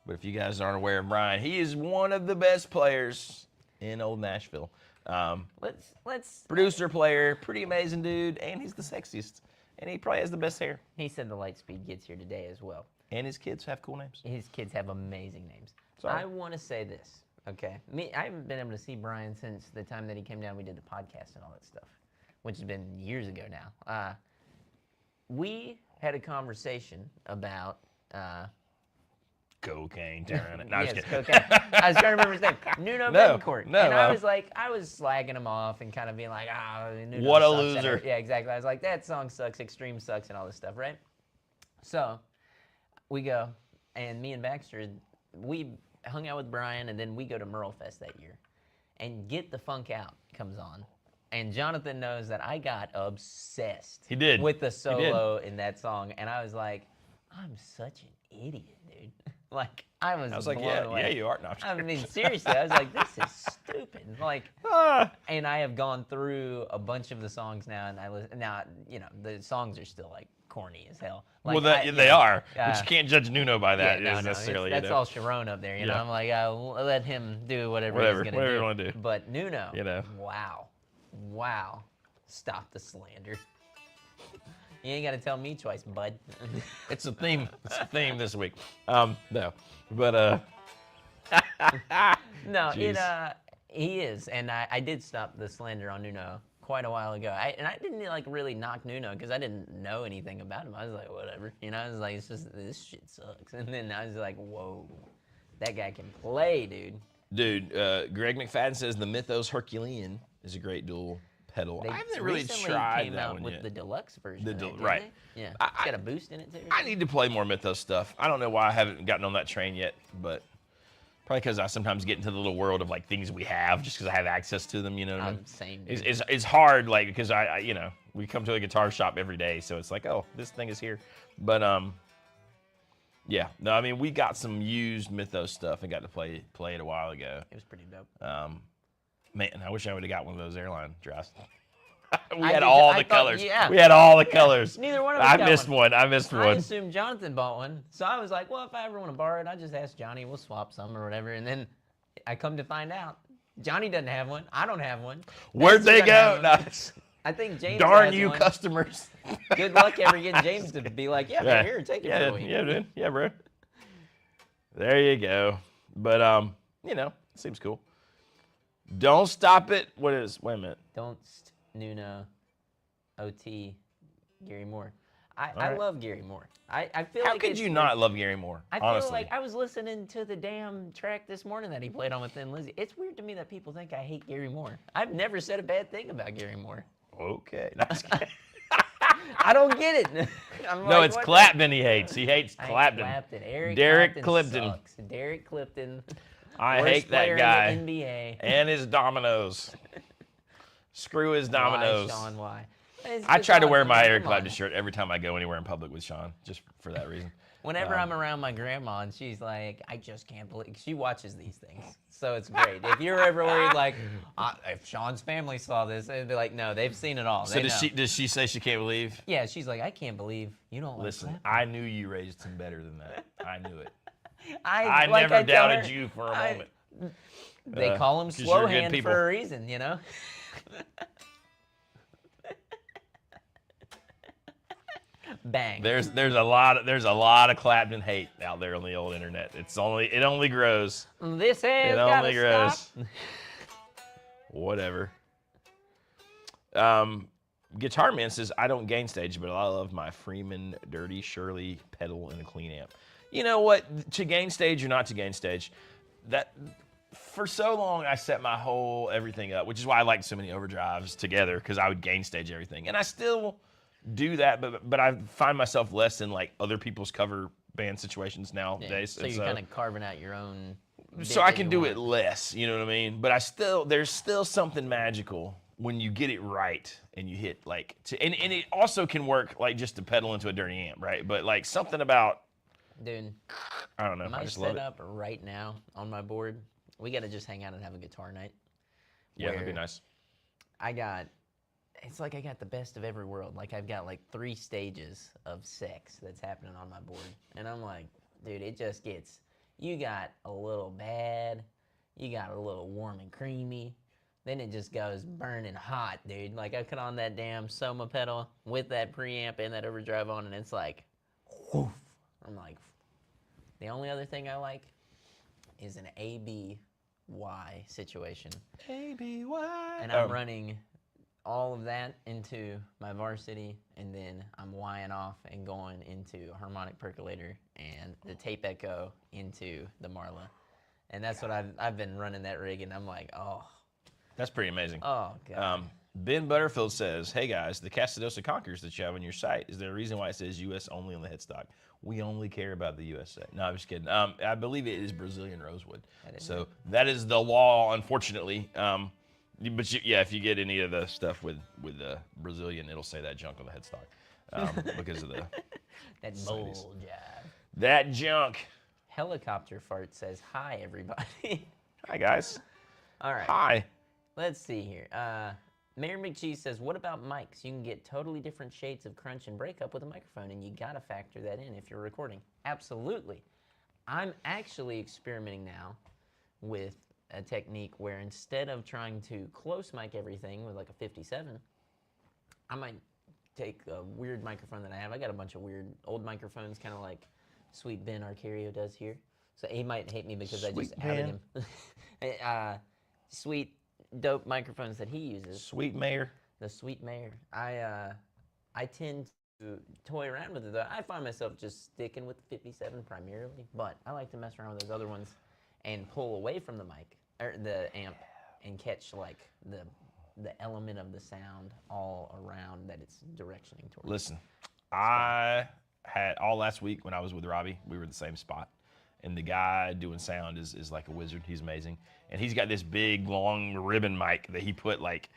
but if you guys aren't aware of Brian, he is one of the best players in old Nashville. Let's Producer, player, pretty amazing dude, and he's the sexiest. And he probably has the best hair. He said the Lightspeed gets here today as well. And his kids have cool names. His kids have amazing names. Sorry. I want to say this, okay? I haven't been able to see Brian since the time that he came down. We did the podcast and all that stuff, which has been years ago now. We had a conversation about Cocaine, tearing it. No, yes, I'm just kidding. cocaine. I was trying to remember his name. Nuno No, Bettencourt. no, And I was slagging him off and kind of being like, Nuno What a sucks at loser. it. Yeah, exactly. I was like, that song sucks, Extreme sucks, and all this stuff, right? So we go, and me and Baxter, we hung out with Brian, and then we go to Merle Fest that year. And Get the Funk Out comes on. And Jonathan knows that I got obsessed He did. with the solo in that song. And I was like, I'm such an idiot, dude. Like, I was like, blown away. yeah, you are. No, I mean, seriously, I was like, this is stupid. Like, and I have gone through a bunch of the songs now, and I listen. Now, you know, the songs are still like corny as hell. Like, well, they are, but you can't judge Nuno by that yeah, no, necessarily. that's all Sharon up there. You know, I'm like, I'll let him do whatever he's gonna whatever do. you want to do. But Nuno, You know. wow, stop the slander. You ain't got to tell me twice, bud. It's a theme. It's a theme this week. No, but No, Jeez. he is, and I did stop the slander on Nuno quite a while ago. I didn't like really knock Nuno because I didn't know anything about him. I was like, whatever, you know. I was like, it's just this shit sucks. And then I was like, whoa, that guy can play, dude. Dude, Greg McFadden says the Mythos Herculean is a great dual pedal. They I haven't really recently tried came that out one with yet. the deluxe version. The of that, del- didn't right. they? Yeah, I- it's got a boost in it too. I need to play more Mythos stuff. I don't know why I haven't gotten on that train yet, but probably because I sometimes get into the little world of like things we have just because I have access to them. You know what I mean? Same. Dude. It's hard like because I you know we come to a guitar shop every day, so it's like oh this thing is here, but yeah no I mean we got some used Mythos stuff and got to play it a while ago. It was pretty dope. Man, I wish I would have got one of those airline drafts. We I had did- all I the thought- colors. yeah. We had all the colors. Neither one of us I got missed one. one. I missed I one. assumed Jonathan bought one, so I was like, well, if I ever want to borrow it, I'll just ask Johnny. We'll swap some or whatever. And then I come to find out Johnny doesn't have one. I don't have one. Where'd they go? No. I think James Darn has you, one. customers. Good luck ever getting James to be like, yeah, here, take it for me. Yeah, dude. Yeah, bro. There you go. But, you know, seems cool. Don't stop it. What is, wait a minute. Nuno, OT, Gary Moore. I love Gary Moore. I feel How like could you not love Gary Moore? I honestly? feel like I was listening to the damn track this morning that he played on with Thin Lizzy. It's weird to me that people think I hate Gary Moore. I've never said a bad thing about Gary Moore. Okay. I don't get it. No, it's Clapton he hates. He hates Clapton. Derek Clifton. Sucks. Derek Clifton. I hate that guy. In the NBA. And his dominoes. Screw his dominoes. Why, Sean, why? I try to wear my Eric Clapton shirt every time I go anywhere in public with Sean, just for that reason. Whenever I'm around my grandma and she's like, I just can't believe, she watches these things. So it's great. If you're ever worried, like, if Sean's family saw this, they'd be like, no, they've seen it all. So does she say she can't believe? Yeah, she's like, I can't believe you don't Listen, like I knew you raised him better than that. I knew it. I never doubted you for a moment. They call him slow hand for a reason, you know? Bang. There's a lot of Clapton hate out there on the old internet. It only grows. This has it only grows. Stop. Whatever. Guitar Man says, I don't gain stage, but I love my Freeman Dirty Shirley pedal and a clean amp. You know what? To gain stage or not to gain stage, that for so long I set my whole everything up, which is why I like so many overdrives together, because I would gain stage everything. And I still do that, but I find myself less in like other people's cover band situations nowadays. So you're kind of carving out your own. So I can do it less, you know what I mean? But there's still something magical when you get it right and you hit like, and it also can work like just to pedal into a dirty amp, right? But like something about, dude, I don't know. My I just love it. setup right now on my board, we got to just hang out and have a guitar night. Yeah, that'd be nice. It's like I got the best of every world. Like I've got like 3 stages of sex that's happening on my board. And I'm like, dude, it just gets, you got a little bad, you got a little warm and creamy, then it just goes burning hot, dude. Like I put on that damn Soma pedal with that preamp and that overdrive on, and it's like, whoof. I'm like, the only other thing I like is an ABY situation. ABY. And I'm running all of that into my varsity, and then I'm Ying off and going into a harmonic percolator and the tape echo into the Marla. And that's what I've been running that rig, and I'm like, oh. That's pretty amazing. Oh, God. Ben Butterfield says, hey guys, the Casadosa Conquers that you have on your site, is there a reason why it says U.S. only on the headstock? We only care about the USA. No, I'm just kidding. I believe it is Brazilian rosewood. That is the law, unfortunately. But if you get any of the stuff with the Brazilian, it'll say that junk on the headstock because of the that bull jive. That junk. Helicopter Fart says, hi, everybody. Hi, guys. All right. Hi. Let's see here. Mayor McCheese says, what about mics? You can get totally different shades of crunch and breakup with a microphone, and you got to factor that in if you're recording. Absolutely. I'm actually experimenting now with a technique where instead of trying to close mic everything with like a 57, I might take a weird microphone that I have. I got a bunch of weird old microphones, kind of like Sweet Ben Arcario does here. So he might hate me because I just outed him. Sweet, dope microphones that he uses. Sweet Mayor. The Sweet Mayor. I tend to toy around with it, though. I find myself just sticking with the 57 primarily, but I like to mess around with those other ones and pull away from the mic, or the amp, and catch like the element of the sound all around that it's directioning towards. Listen, I had all last week when I was with Robbie, we were in the same spot, and the guy doing sound is like a wizard. He's amazing, and he's got this big long ribbon mic that he put like,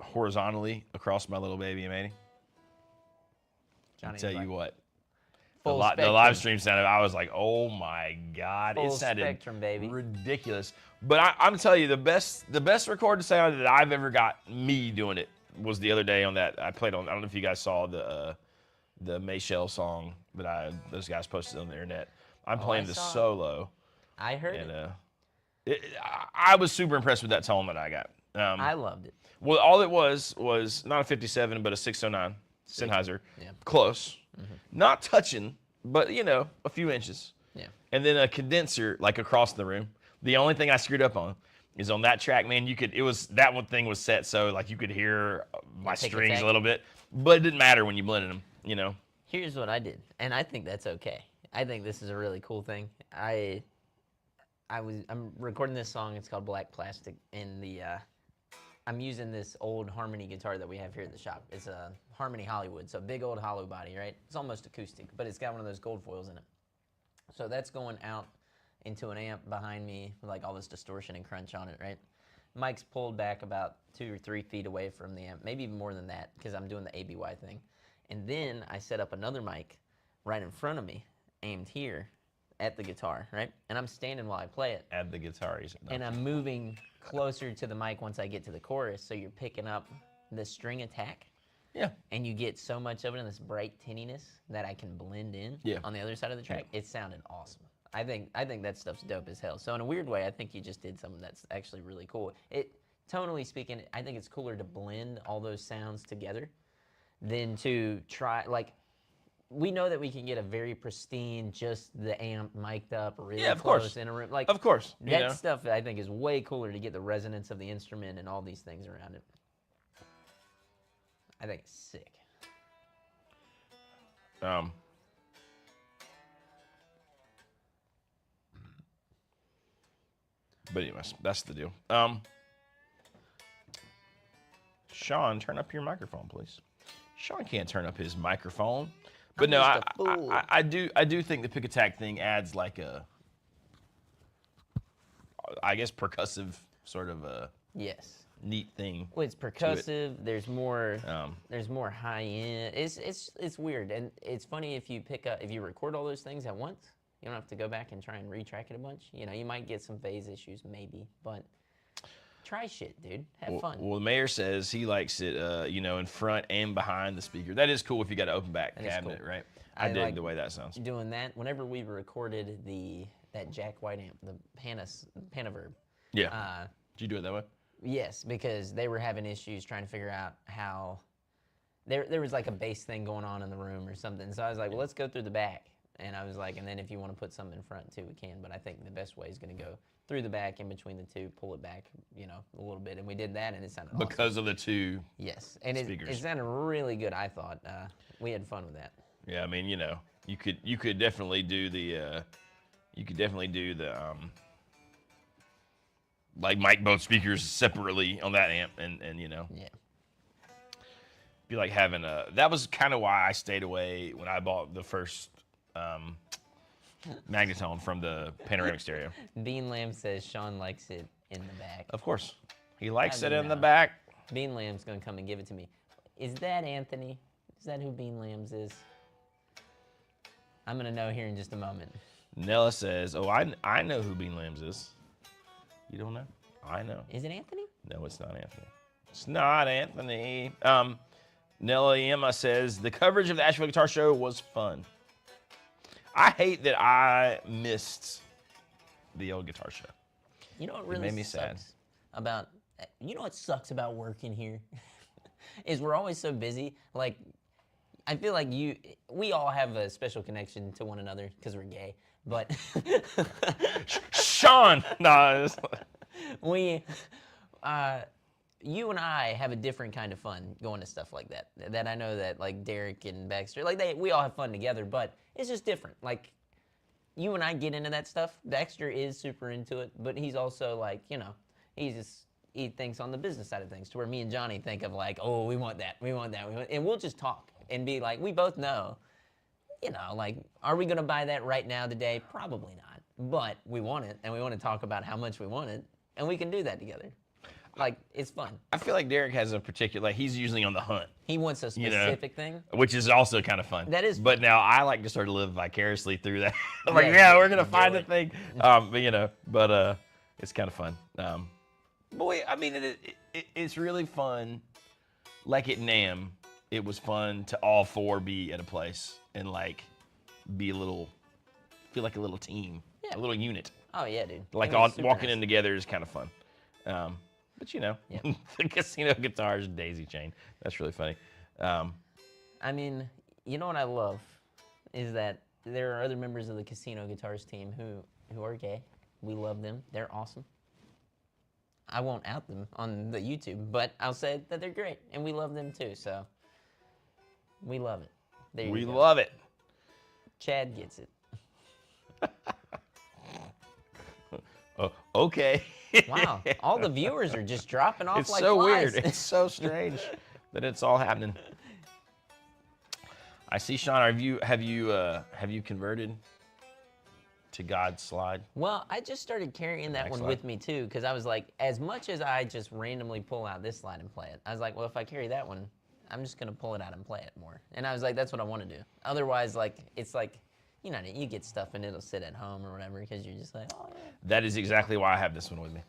horizontally across my little baby Manny. I'll tell you what. The live stream sounded, I was like, oh my God. Full it sounded spectrum, baby. Ridiculous. But I'm telling you, the best recorded sound that I've ever got me doing it was the other day on that. I played on, I don't know if you guys saw the Mayshell song that those guys posted on the internet. I'm playing the solo. I heard it. I was super impressed with that tone that I got. I loved it. Well, all it was not a 57, but a 609 Sennheiser. Yeah. Close. Not touching, but, you know, a few inches. Yeah. And then a condenser, like, across the room. The only thing I screwed up on is on that track, man, that one thing was set so, like, you could hear my strings a little bit. But it didn't matter when you blended them, you know. Here's what I did, and I think that's okay. I think this is a really cool thing. I'm recording this song. It's called Black Plastic, and I'm using this old Harmony guitar that we have here at the shop. It's a Harmony Hollywood, so big old hollow body, right? It's almost acoustic, but it's got one of those gold foils in it. So that's going out into an amp behind me with like all this distortion and crunch on it, right? Mic's pulled back about 2 or 3 feet away from the amp, maybe even more than that, because I'm doing the ABY thing. And then I set up another mic right in front of me, aimed here at the guitar, right? And I'm standing while I play it. Add the guitar. And I'm moving closer to the mic once I get to the chorus, so you're picking up the string attack. Yeah. And you get so much of it in this bright tinniness that I can blend in on the other side of the track. It sounded awesome. I think that stuff's dope as hell. So in a weird way, I think you just did something that's actually really cool. Tonally speaking, I think it's cooler to blend all those sounds together than to try, like, we know that we can get a very pristine, just the amp mic'd up really close in a room. Like, of course. That stuff I think is way cooler to get the resonance of the instrument and all these things around it. I think it's sick. But anyways, that's the deal. Sean, turn up your microphone, please. Sean can't turn up his microphone. But no, I do think the pick attack thing adds like a, I guess, percussive sort of a neat thing. Well, it's percussive. There's more high end. It's weird, and it's funny if you record all those things at once. You don't have to go back and try and retrack it a bunch. You know, you might get some phase issues maybe, but try shit, dude. Have fun. Well, the mayor says he likes it, you know, in front and behind the speaker. That is cool if you got an open back cabinet, right? I dig like the way that sounds. Doing that, whenever we recorded that Jack White amp, the Panaverb. Yeah. Did you do it that way? Yes, because they were having issues trying to figure out how there was like a bass thing going on in the room or something. So I was like, well, let's go through the back. And I was like, and then if you want to put something in front too, we can. But I think the best way is going to go through the back, in between the two, pull it back, you know, a little bit. And we did that, and it sounded awesome. Because of the two speakers. It sounded really good, I thought. We had fun with that. Yeah, I mean, you know, you could definitely do the, like mic both speakers separately on that amp, and you know. Yeah. Be like having that was kind of why I stayed away when I bought the first Magnetone from the panoramic stereo. Bean Lamb says Sean likes it in the back. Of course. He likes it in the back. Bean Lamb's going to come and give it to me. Is that Anthony? Is that who Bean Lamb's is? I'm going to know here in just a moment. Nella says, oh, I know who Bean Lamb's is. You don't know? I know. Is it Anthony? No, it's not Anthony. It's not Anthony. Nella Emma says, the coverage of the Asheville Guitar Show was fun. I hate that I missed the old guitar show. You know what really made me sad about, you know what sucks about working here? Is we're always so busy. Like, I feel like we all have a special connection to one another because we're gay, but. Sean! No. You and I have a different kind of fun going to stuff like that. That I know that like Derek and Baxter, like we all have fun together, but it's just different. Like you and I get into that stuff. Baxter is super into it, but he's also like, you know, he thinks on the business side of things, to where me and Johnny think of like, oh, we want that, and we'll just talk and be like, we both know, you know, like, are we gonna buy that right now today? Probably not, but we want it, and we want to talk about how much we want it, and we can do that together. Like, it's fun. I feel like Derek has a particular, like, he's usually on the hunt. He wants a specific thing. Which is also kind of fun. That is fun. But now I like to sort of live vicariously through that. I'm like, yeah, we're going to find the thing. But, you know, it's kind of fun. Boy, I mean, it's really fun. Like at NAMM, it was fun to all four be at a place and, like, feel like a little team. Yeah. Yeah. A little unit. Oh yeah, dude. Like all walking in together is kind of fun. But you know, Yep. the casino guitars daisy chain. That's really funny. I mean, you know what I love is that there are other members of the Casino Guitars team who are gay. We love them. They're awesome. I won't out them on the YouTube, but I'll say that they're great, and we love them too. So we love it. There you We go. love it. Chad gets it. Okay. Wow, all the viewers are just dropping off It's like so flies. weird. It's so strange that it's all happening. I see, Sean. Have you converted to God's slide? Well, I just started carrying that one with me too, because I was like, as much as I just randomly pull out this slide and play it, I was like, well, if I carry that one, I'm just gonna pull it out and play it more. And I was like, that's what I want to do. Otherwise, like, it's like, you know, you get stuff and it'll sit at home or whatever, because you're just like, oh yeah. That is exactly why I have this one with me.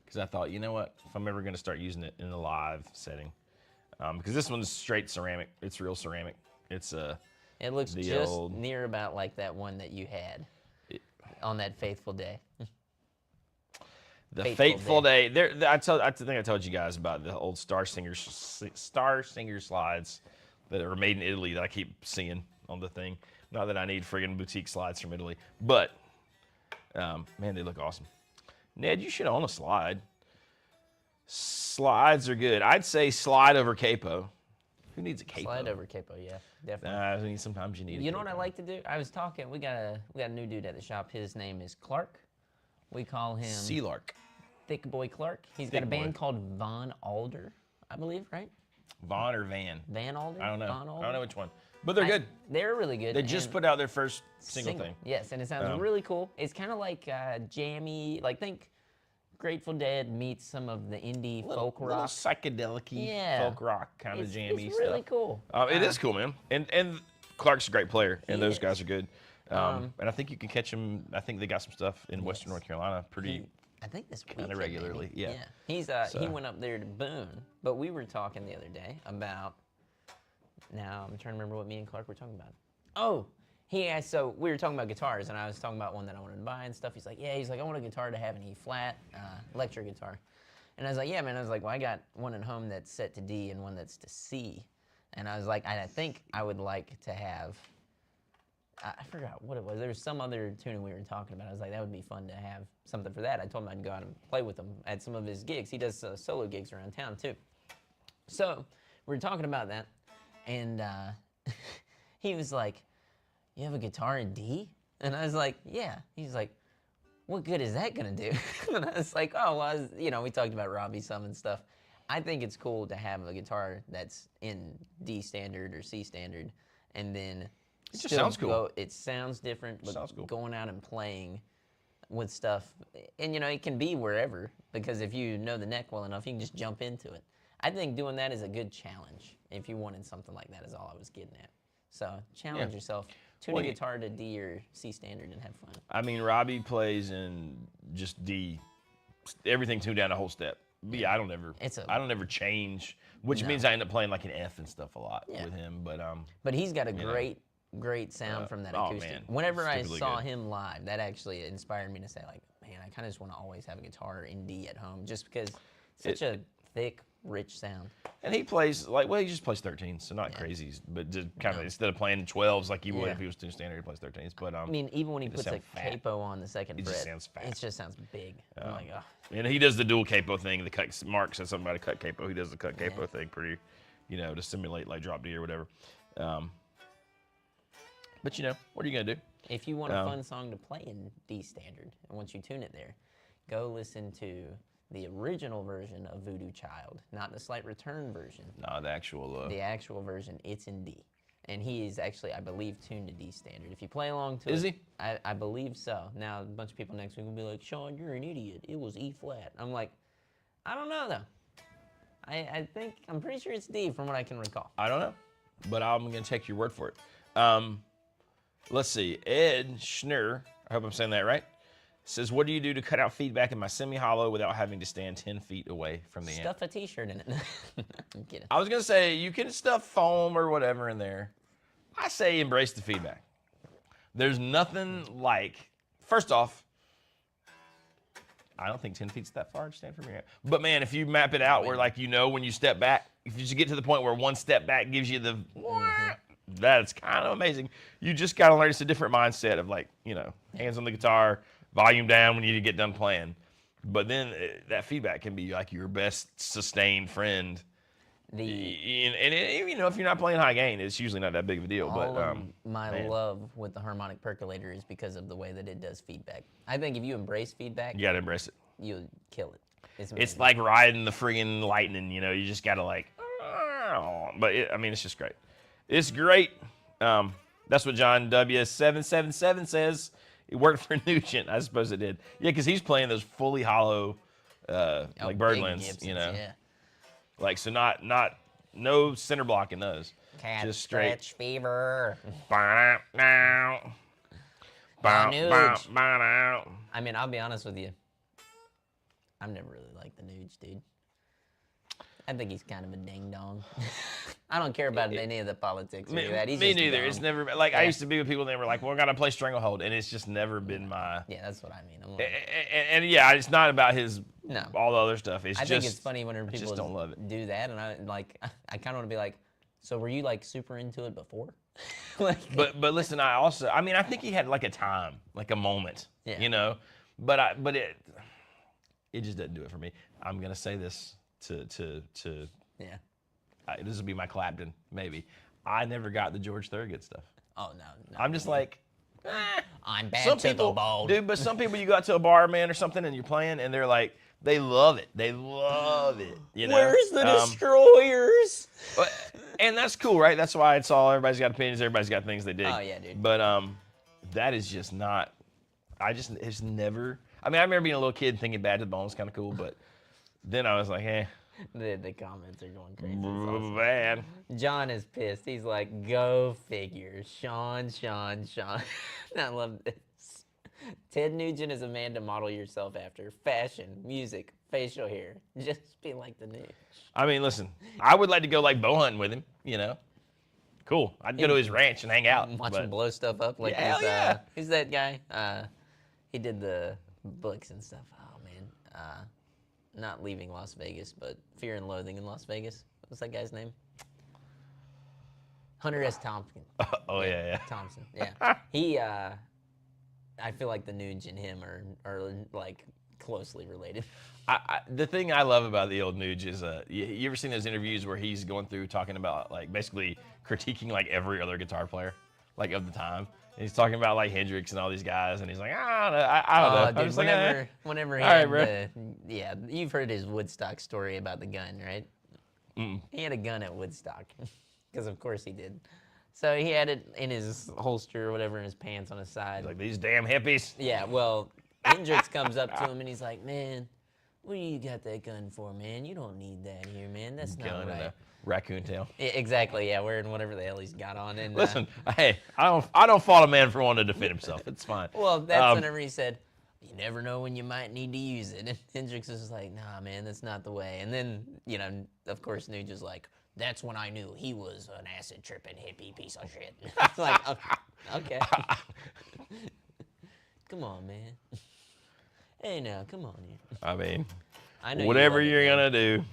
Because I thought, you know what, if I'm ever gonna start using it in a live setting, because this one's straight ceramic. It's real ceramic. It's It looks just near about like that one that you had on that faithful day. The Fateful Day. I think I told you guys about the old Star Singer slides that are made in Italy that I keep seeing on the thing. Not that I need friggin' boutique slides from Italy, but man, they look awesome. Ned, you should own a slide. Slides are good. I'd say slide over capo. Who needs a capo? Slide over capo, yeah, definitely. I mean, sometimes you need. You know what I like to do? I was talking. We got a new dude at the shop. His name is Clark. We call him Sea Lark. Thick Boy Clark. He's got a band called Von Alder, I believe, right? Von or Van? Van Alder? I don't know. Von Alder? I don't know which one. But they're good. They're really good. They just put out their first single thing. Yes, and it sounds really cool. It's kind of like jammy, like think Grateful Dead meets some of the indie folk rock. Little psychedelic-y folk rock kind of jammy it's stuff. It's really cool. It is cool, man. And Clark's a great player, and those guys are good. And I think you can catch them. I think they got some stuff in Western North Carolina I think this weekend, kind of regularly. Maybe. Yeah. He went up there to Boone, but we were talking the other day about. Now I'm trying to remember what me and Clark were talking about. Oh, so we were talking about guitars, and I was talking about one that I wanted to buy and stuff. He's like, I want a guitar to have an E flat, electric guitar. And I was like, yeah, man. I was like, well, I got one at home that's set to D and one that's to C. And I was like, I think I would like to have. I forgot what it was. There was some other tuning we were talking about. I was like, that would be fun to have something for that. I told him I'd go out and play with him at some of his gigs. He does solo gigs around town too. So we were talking about that, and he was like, you have a guitar in D? And I was like, yeah. He's like, what good is that gonna do? And I was like, oh, well, we talked about Robbie some and stuff. I think it's cool to have a guitar that's in D standard or C standard, and then it just sounds cool. It sounds different, but sounds cool. Going out and playing with stuff, and it can be wherever, because if you know the neck well enough, you can just jump into it. I think doing that is a good challenge if you wanted something like that, is all I was getting at. So challenge yourself. Tune a guitar to D or C standard and have fun. I mean, Robbie plays in just D, everything tuned down a whole step. But yeah, I don't ever change, which means I end up playing like an F and stuff a lot with him. But he's got a great sound from that acoustic. Man, whenever I saw him live, that actually inspired me to say, like, man, I kind of just want to always have a guitar in D at home, just because it's such a thick, rich sound. And he plays he just plays 13s, so not crazy, but just kind of instead of playing 12s like you would if he was tune standard, he plays 13s. But I mean, even when he puts a capo on the second fret, just sounds fat. It just sounds big. I'm like, oh. And he does the dual capo thing. Mark said something about a cut capo. He does the cut capo thing pretty, to simulate like drop D or whatever. But what are you gonna do? If you want a fun song to play in D standard, and once you tune it there, go listen to the original version of Voodoo Child, not the Slight Return version. No, the actual. The actual version, it's in D. And he is actually, I believe, tuned to D standard. If you play along to it. Is he? I believe so. Now, a bunch of people next week will be like, Sean, you're an idiot. It was E flat. I'm like, I don't know, though. I'm pretty sure it's D from what I can recall. I don't know, but I'm going to take your word for it. Let's see. Ed Schnur, I hope I'm saying that right, says, what do you do to cut out feedback in my semi-hollow without having to stand 10 feet away from the amp? Stuff a t-shirt in it. I'm kidding. I was going to say, you can stuff foam or whatever in there. I say embrace the feedback. There's nothing like first off, I don't think 10 feet's that far to stand from here. But man, if you map it out where like when you step back, if you just get to the point where one step back gives you the that's kind of amazing. You just got to learn. It's a different mindset of like, hands on the guitar, volume down when you get done playing. But then that feedback can be like your best sustained friend. And if you're not playing high gain, it's usually not that big of a deal. My love with the harmonic percolator is because of the way that it does feedback. I think if you embrace feedback, you gotta embrace it. You'll kill it. It's like riding the friggin' lightning. You just gotta like. But it's just great. It's great. That's what John W777 says. It worked for Nugent. I suppose it did. Yeah, because he's playing those fully hollow, like Birdlands. Yeah. Like so, no center block in those. Just straight fever. I mean, I'll be honest with you. I've never really liked the Nuge, dude. I think he's kind of a ding dong. I don't care about any of the politics or that. Me neither. It's never like I used to be with people and they were like, "Well, I gotta play Stranglehold," and it's just never been my. Yeah, that's what I mean. And it's not about his. No. All the other stuff. I think it's funny whenever people just don't love it. Do that, and I kind of want to be like, so were you like super into it before? But listen, I think he had like a time, like a moment, but it just doesn't do it for me. I'm gonna say this to this will be my Clapton maybe. I never got the George Thorogood stuff. Oh no. I'm just like. I'm bad to the bone. Dude, but some people you go out to a bar, man, or something, and you're playing, and they're like, they love it. They love it. Where's the Destroyers? And that's cool, right? That's why it's all, everybody's got opinions, everybody's got things they dig. Oh, yeah, dude. But that is just not, it's never, I remember being a little kid thinking Bad to the Bone was kind of cool, but then I was like, The comments are going crazy. Awesome. Man. John is pissed. He's like, go figure. Sean. I love this. Ted Nugent is a man to model yourself after. Fashion, music, facial hair. Just be like the Nuge. Listen, I would like to go like bow hunting with him, Cool. I'd go to his ranch and hang out. Watch him blow stuff up. Like who's that guy? He did the books and stuff. Oh, man. Not Leaving Las Vegas, but Fear and Loathing in Las Vegas. What's that guy's name? Hunter S. Thompson. Yeah. Thompson, yeah. He, I feel like the Nuge and him are like closely related. The thing I love about the old Nuge is, you ever seen those interviews where he's going through talking about like basically critiquing like every other guitar player, like of the time. And he's talking about like Hendrix and all these guys, and he's like, I don't know. Dude, whenever he had you've heard his Woodstock story about the gun, right? Mm-mm. He had a gun at Woodstock, because of course he did. So he had it in his holster or whatever in his pants on his side. He's like, these damn hippies. Yeah, well, Hendrix comes up to him and he's like, man, what do you got that gun for, man? You don't need that here, man. That's not right. Raccoon tail. Exactly, yeah, wearing whatever the hell he's got on. And listen, hey, I don't fault a man for wanting to defend himself. It's fine. Well, that's whenever he said, you never know when you might need to use it. And Hendrix is like, nah, man, that's not the way. And then, of course, Nuge is like, that's when I knew he was an acid-tripping hippie piece of shit. It's like, okay. Come on, man. Hey, now, come on here. I know whatever you're going to do.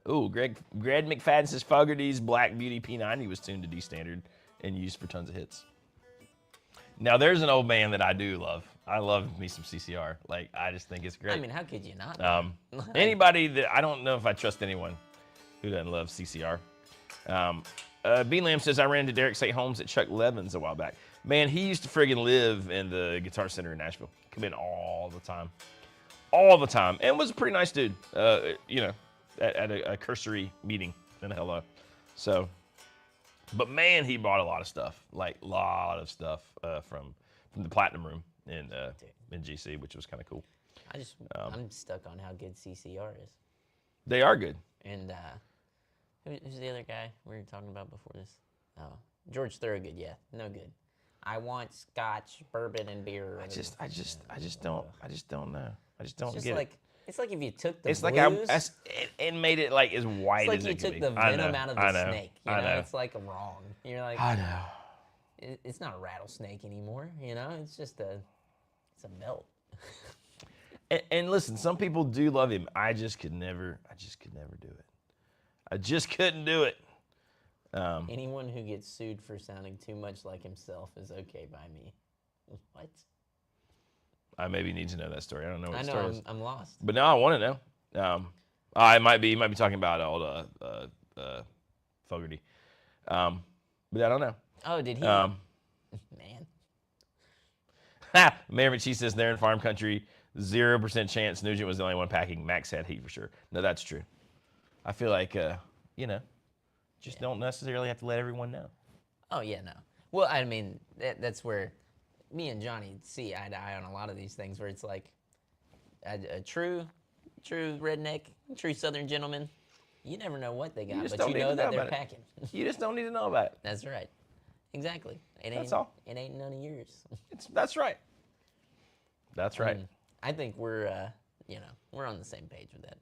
Ooh, Greg McFadden says Fogerty's Black Beauty P90 was tuned to D standard and used for tons of hits. Now, there's an old man that I do love. I love me some CCR. Like, I just think it's great. How could you not? Anybody that, I don't know if I trust anyone who doesn't love CCR. B. Lamb says, I ran into Derek St. Holmes at Chuck Levin's a while back. Man, he used to friggin' live in the Guitar Center in Nashville. Come in all the time. All the time. And was a pretty nice dude, at a cursory meeting and a hello. So, but man, he bought a lot of stuff. Like, a lot of stuff from the Platinum Room in GC, which was kind of cool. I'm stuck on how good CCR is. They are good. And who's the other guy we were talking about before this? Oh, George Thorogood. Yeah, no good. I want Scotch, bourbon, and beer. I just don't know. I just don't get it. It's like if you took the blues, and made it like as white as it could be. It's like you took the venom out of the snake. You know, it's like wrong. You're like, I know. it's not a rattlesnake anymore. You know, it's just it's a belt. And listen, some people do love him. I just could never do it. I just couldn't do it. Anyone who gets sued for sounding too much like himself is okay by me. What? I maybe need to know that story. I don't know what the story is. I'm lost. But now I want to know. I might be talking about old Fogarty. But I don't know. Oh, did he? Man. Mayor McChee says they're in farm country. 0% chance Nugent was the only one packing. Max had heat for sure. No, that's true. I feel like, just don't necessarily have to let everyone know. Oh, yeah, no. Well, I mean, that's where me and Johnny see eye to eye on a lot of these things where it's like a true redneck, true Southern gentleman. You never know what they got, but you know that they're packing. You just don't need to know about it. That's right. Exactly. That's all. It ain't none of yours. That's right. That's right. I think we're on the same page with that.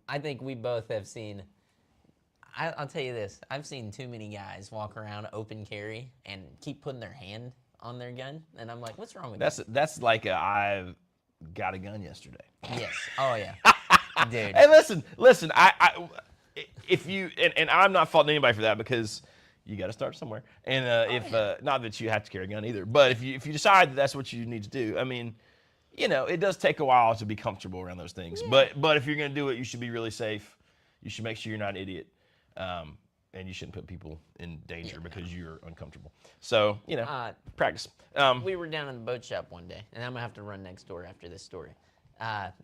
I think we both have seen. I'll tell you this. I've seen too many guys walk around open carry and keep putting their hand on their gun, and I'm like, what's wrong with you? That's like I've got a gun yesterday. Yes. Oh yeah. Dude. Hey, listen. If you and I'm not faulting anybody for that because you got to start somewhere. And not that you have to carry a gun either, but if you decide that that's what you need to do, I mean, it does take a while to be comfortable around those things. Yeah. But if you're gonna do it, you should be really safe. You should make sure you're not an idiot, and you shouldn't put people in danger because you're uncomfortable. So practice. We were down in the boat shop one day, and I'm gonna have to run next door after this story.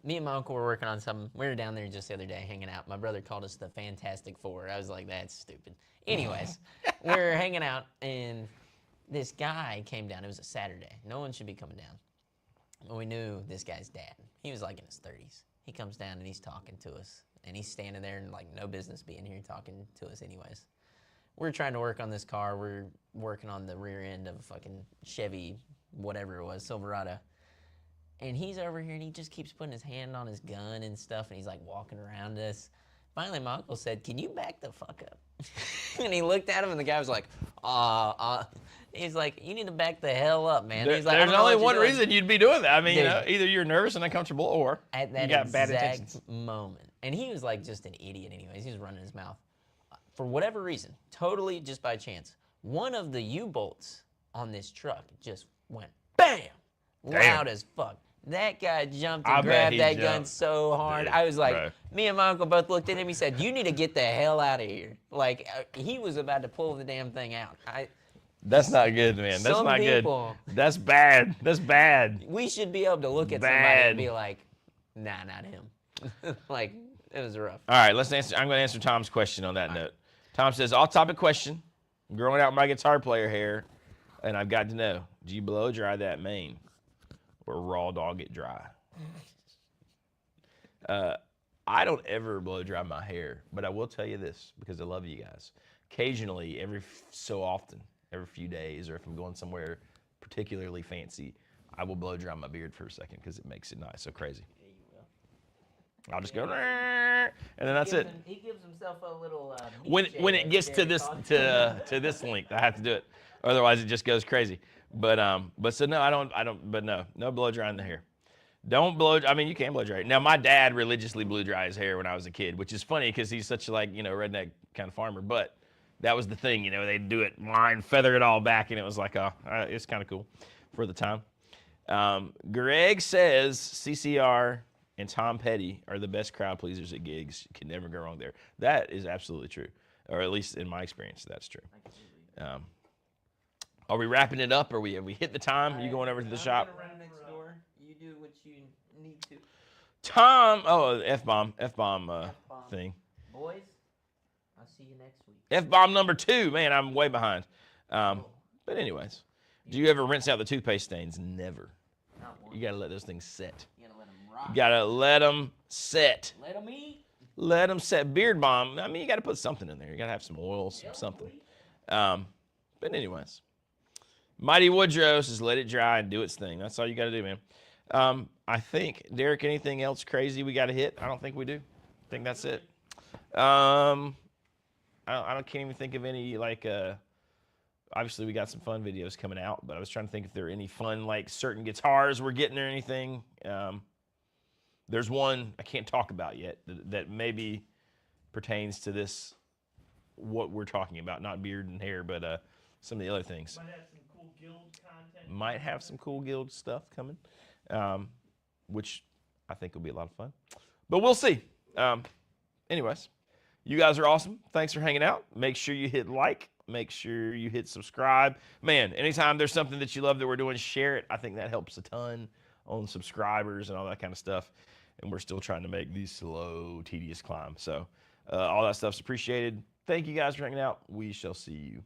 Me and my uncle were working on something. We were down there just the other day hanging out. My brother called us the Fantastic Four. I was like, that's stupid. Anyways, we were hanging out, and this guy came down. It was a Saturday. No one should be coming down. And we knew this guy's dad. He was like in his 30s. He comes down, and he's talking to us. And he's standing there and like no business being here talking to us anyways. We're trying to work on this car. We're working on the rear end of a fucking Chevy, whatever it was, Silverado. And he's over here, and he just keeps putting his hand on his gun and stuff, and he's, like, walking around us. Finally, my uncle said, can you back the fuck up? And he looked at him, and the guy was like, he's like, you need to back the hell up, man. He's like, there's only one reason you'd be doing that. I mean, either you're nervous and uncomfortable, or at that you got bad intentions. Moment. And he was, like, just an idiot anyways. He was running his mouth. For whatever reason, totally just by chance, one of the U-bolts on this truck just went BAM! Loud as fuck. That guy jumped and grabbed that gun so hard. Dude, I was like, me and my uncle both looked at him. He said, you need to get the hell out of here. Like, he was about to pull the damn thing out. That's not good, man. That's not good. That's bad. That's bad. We should be able to look at somebody and be like, nah, not him. Like, it was rough. All right, let's answer. I'm going to answer Tom's question on that note. Tom says, off-topic question. I'm growing out my guitar player hair, and I've got to know, do you blow dry that mane? Or raw dog it dry. I don't ever blow dry my hair, but I will tell you this because I love you guys. Occasionally, every so often, every few days, or if I'm going somewhere particularly fancy, I will blow dry my beard for a second because it makes it nice. So crazy. Yeah, you will. I'll just go, and then that's it. He gives himself a little. When it gets to this this length, I have to do it. Otherwise, it just goes crazy. But so no, I don't. But no blow drying the hair. Don't blow. I mean, you can blow dry. Now, my dad religiously blew dry his hair when I was a kid, which is funny because he's such a redneck kind of farmer. But that was the thing, they'd do it line, feather it all back, and it was like it's kind of cool for the time. Greg says CCR and Tom Petty are the best crowd pleasers at gigs. You can never go wrong there. That is absolutely true, or at least in my experience, that's true. Are we wrapping it up? Or have we hit the time? You going over to the shop? I'm gonna run next door. You do what you need to. Tom, F-bomb thing. Boys, I'll see you next week. F-bomb number 2. Man, I'm way behind. But anyways, do you ever rinse out the toothpaste stains? Never. Not one. You got to let those things set. You gotta let them rock. You got to let them set. Let them eat. Let them set. Beard balm, I mean, you got to put something in there. You got to have some oil, something. But anyways. Mighty Woodrow says, let it dry and do its thing. That's all you got to do, man. I think, Derek, anything else crazy we got to hit? I don't think we do. I think that's it. I can't even think of any, obviously we got some fun videos coming out, but I was trying to think if there are any fun, like certain guitars we're getting or anything. There's one I can't talk about yet that maybe pertains to this, what we're talking about, not beard and hair, but some of the other things. Might have some cool guild content. Might have some cool guild stuff coming, which I think will be a lot of fun. But we'll see. Anyways, you guys are awesome. Thanks for hanging out. Make sure you hit like. Make sure you hit subscribe. Man, anytime there's something that you love that we're doing, share it. I think that helps a ton on subscribers and all that kind of stuff. And we're still trying to make these slow, tedious climb. So all that stuff's appreciated. Thank you guys for hanging out. We shall see you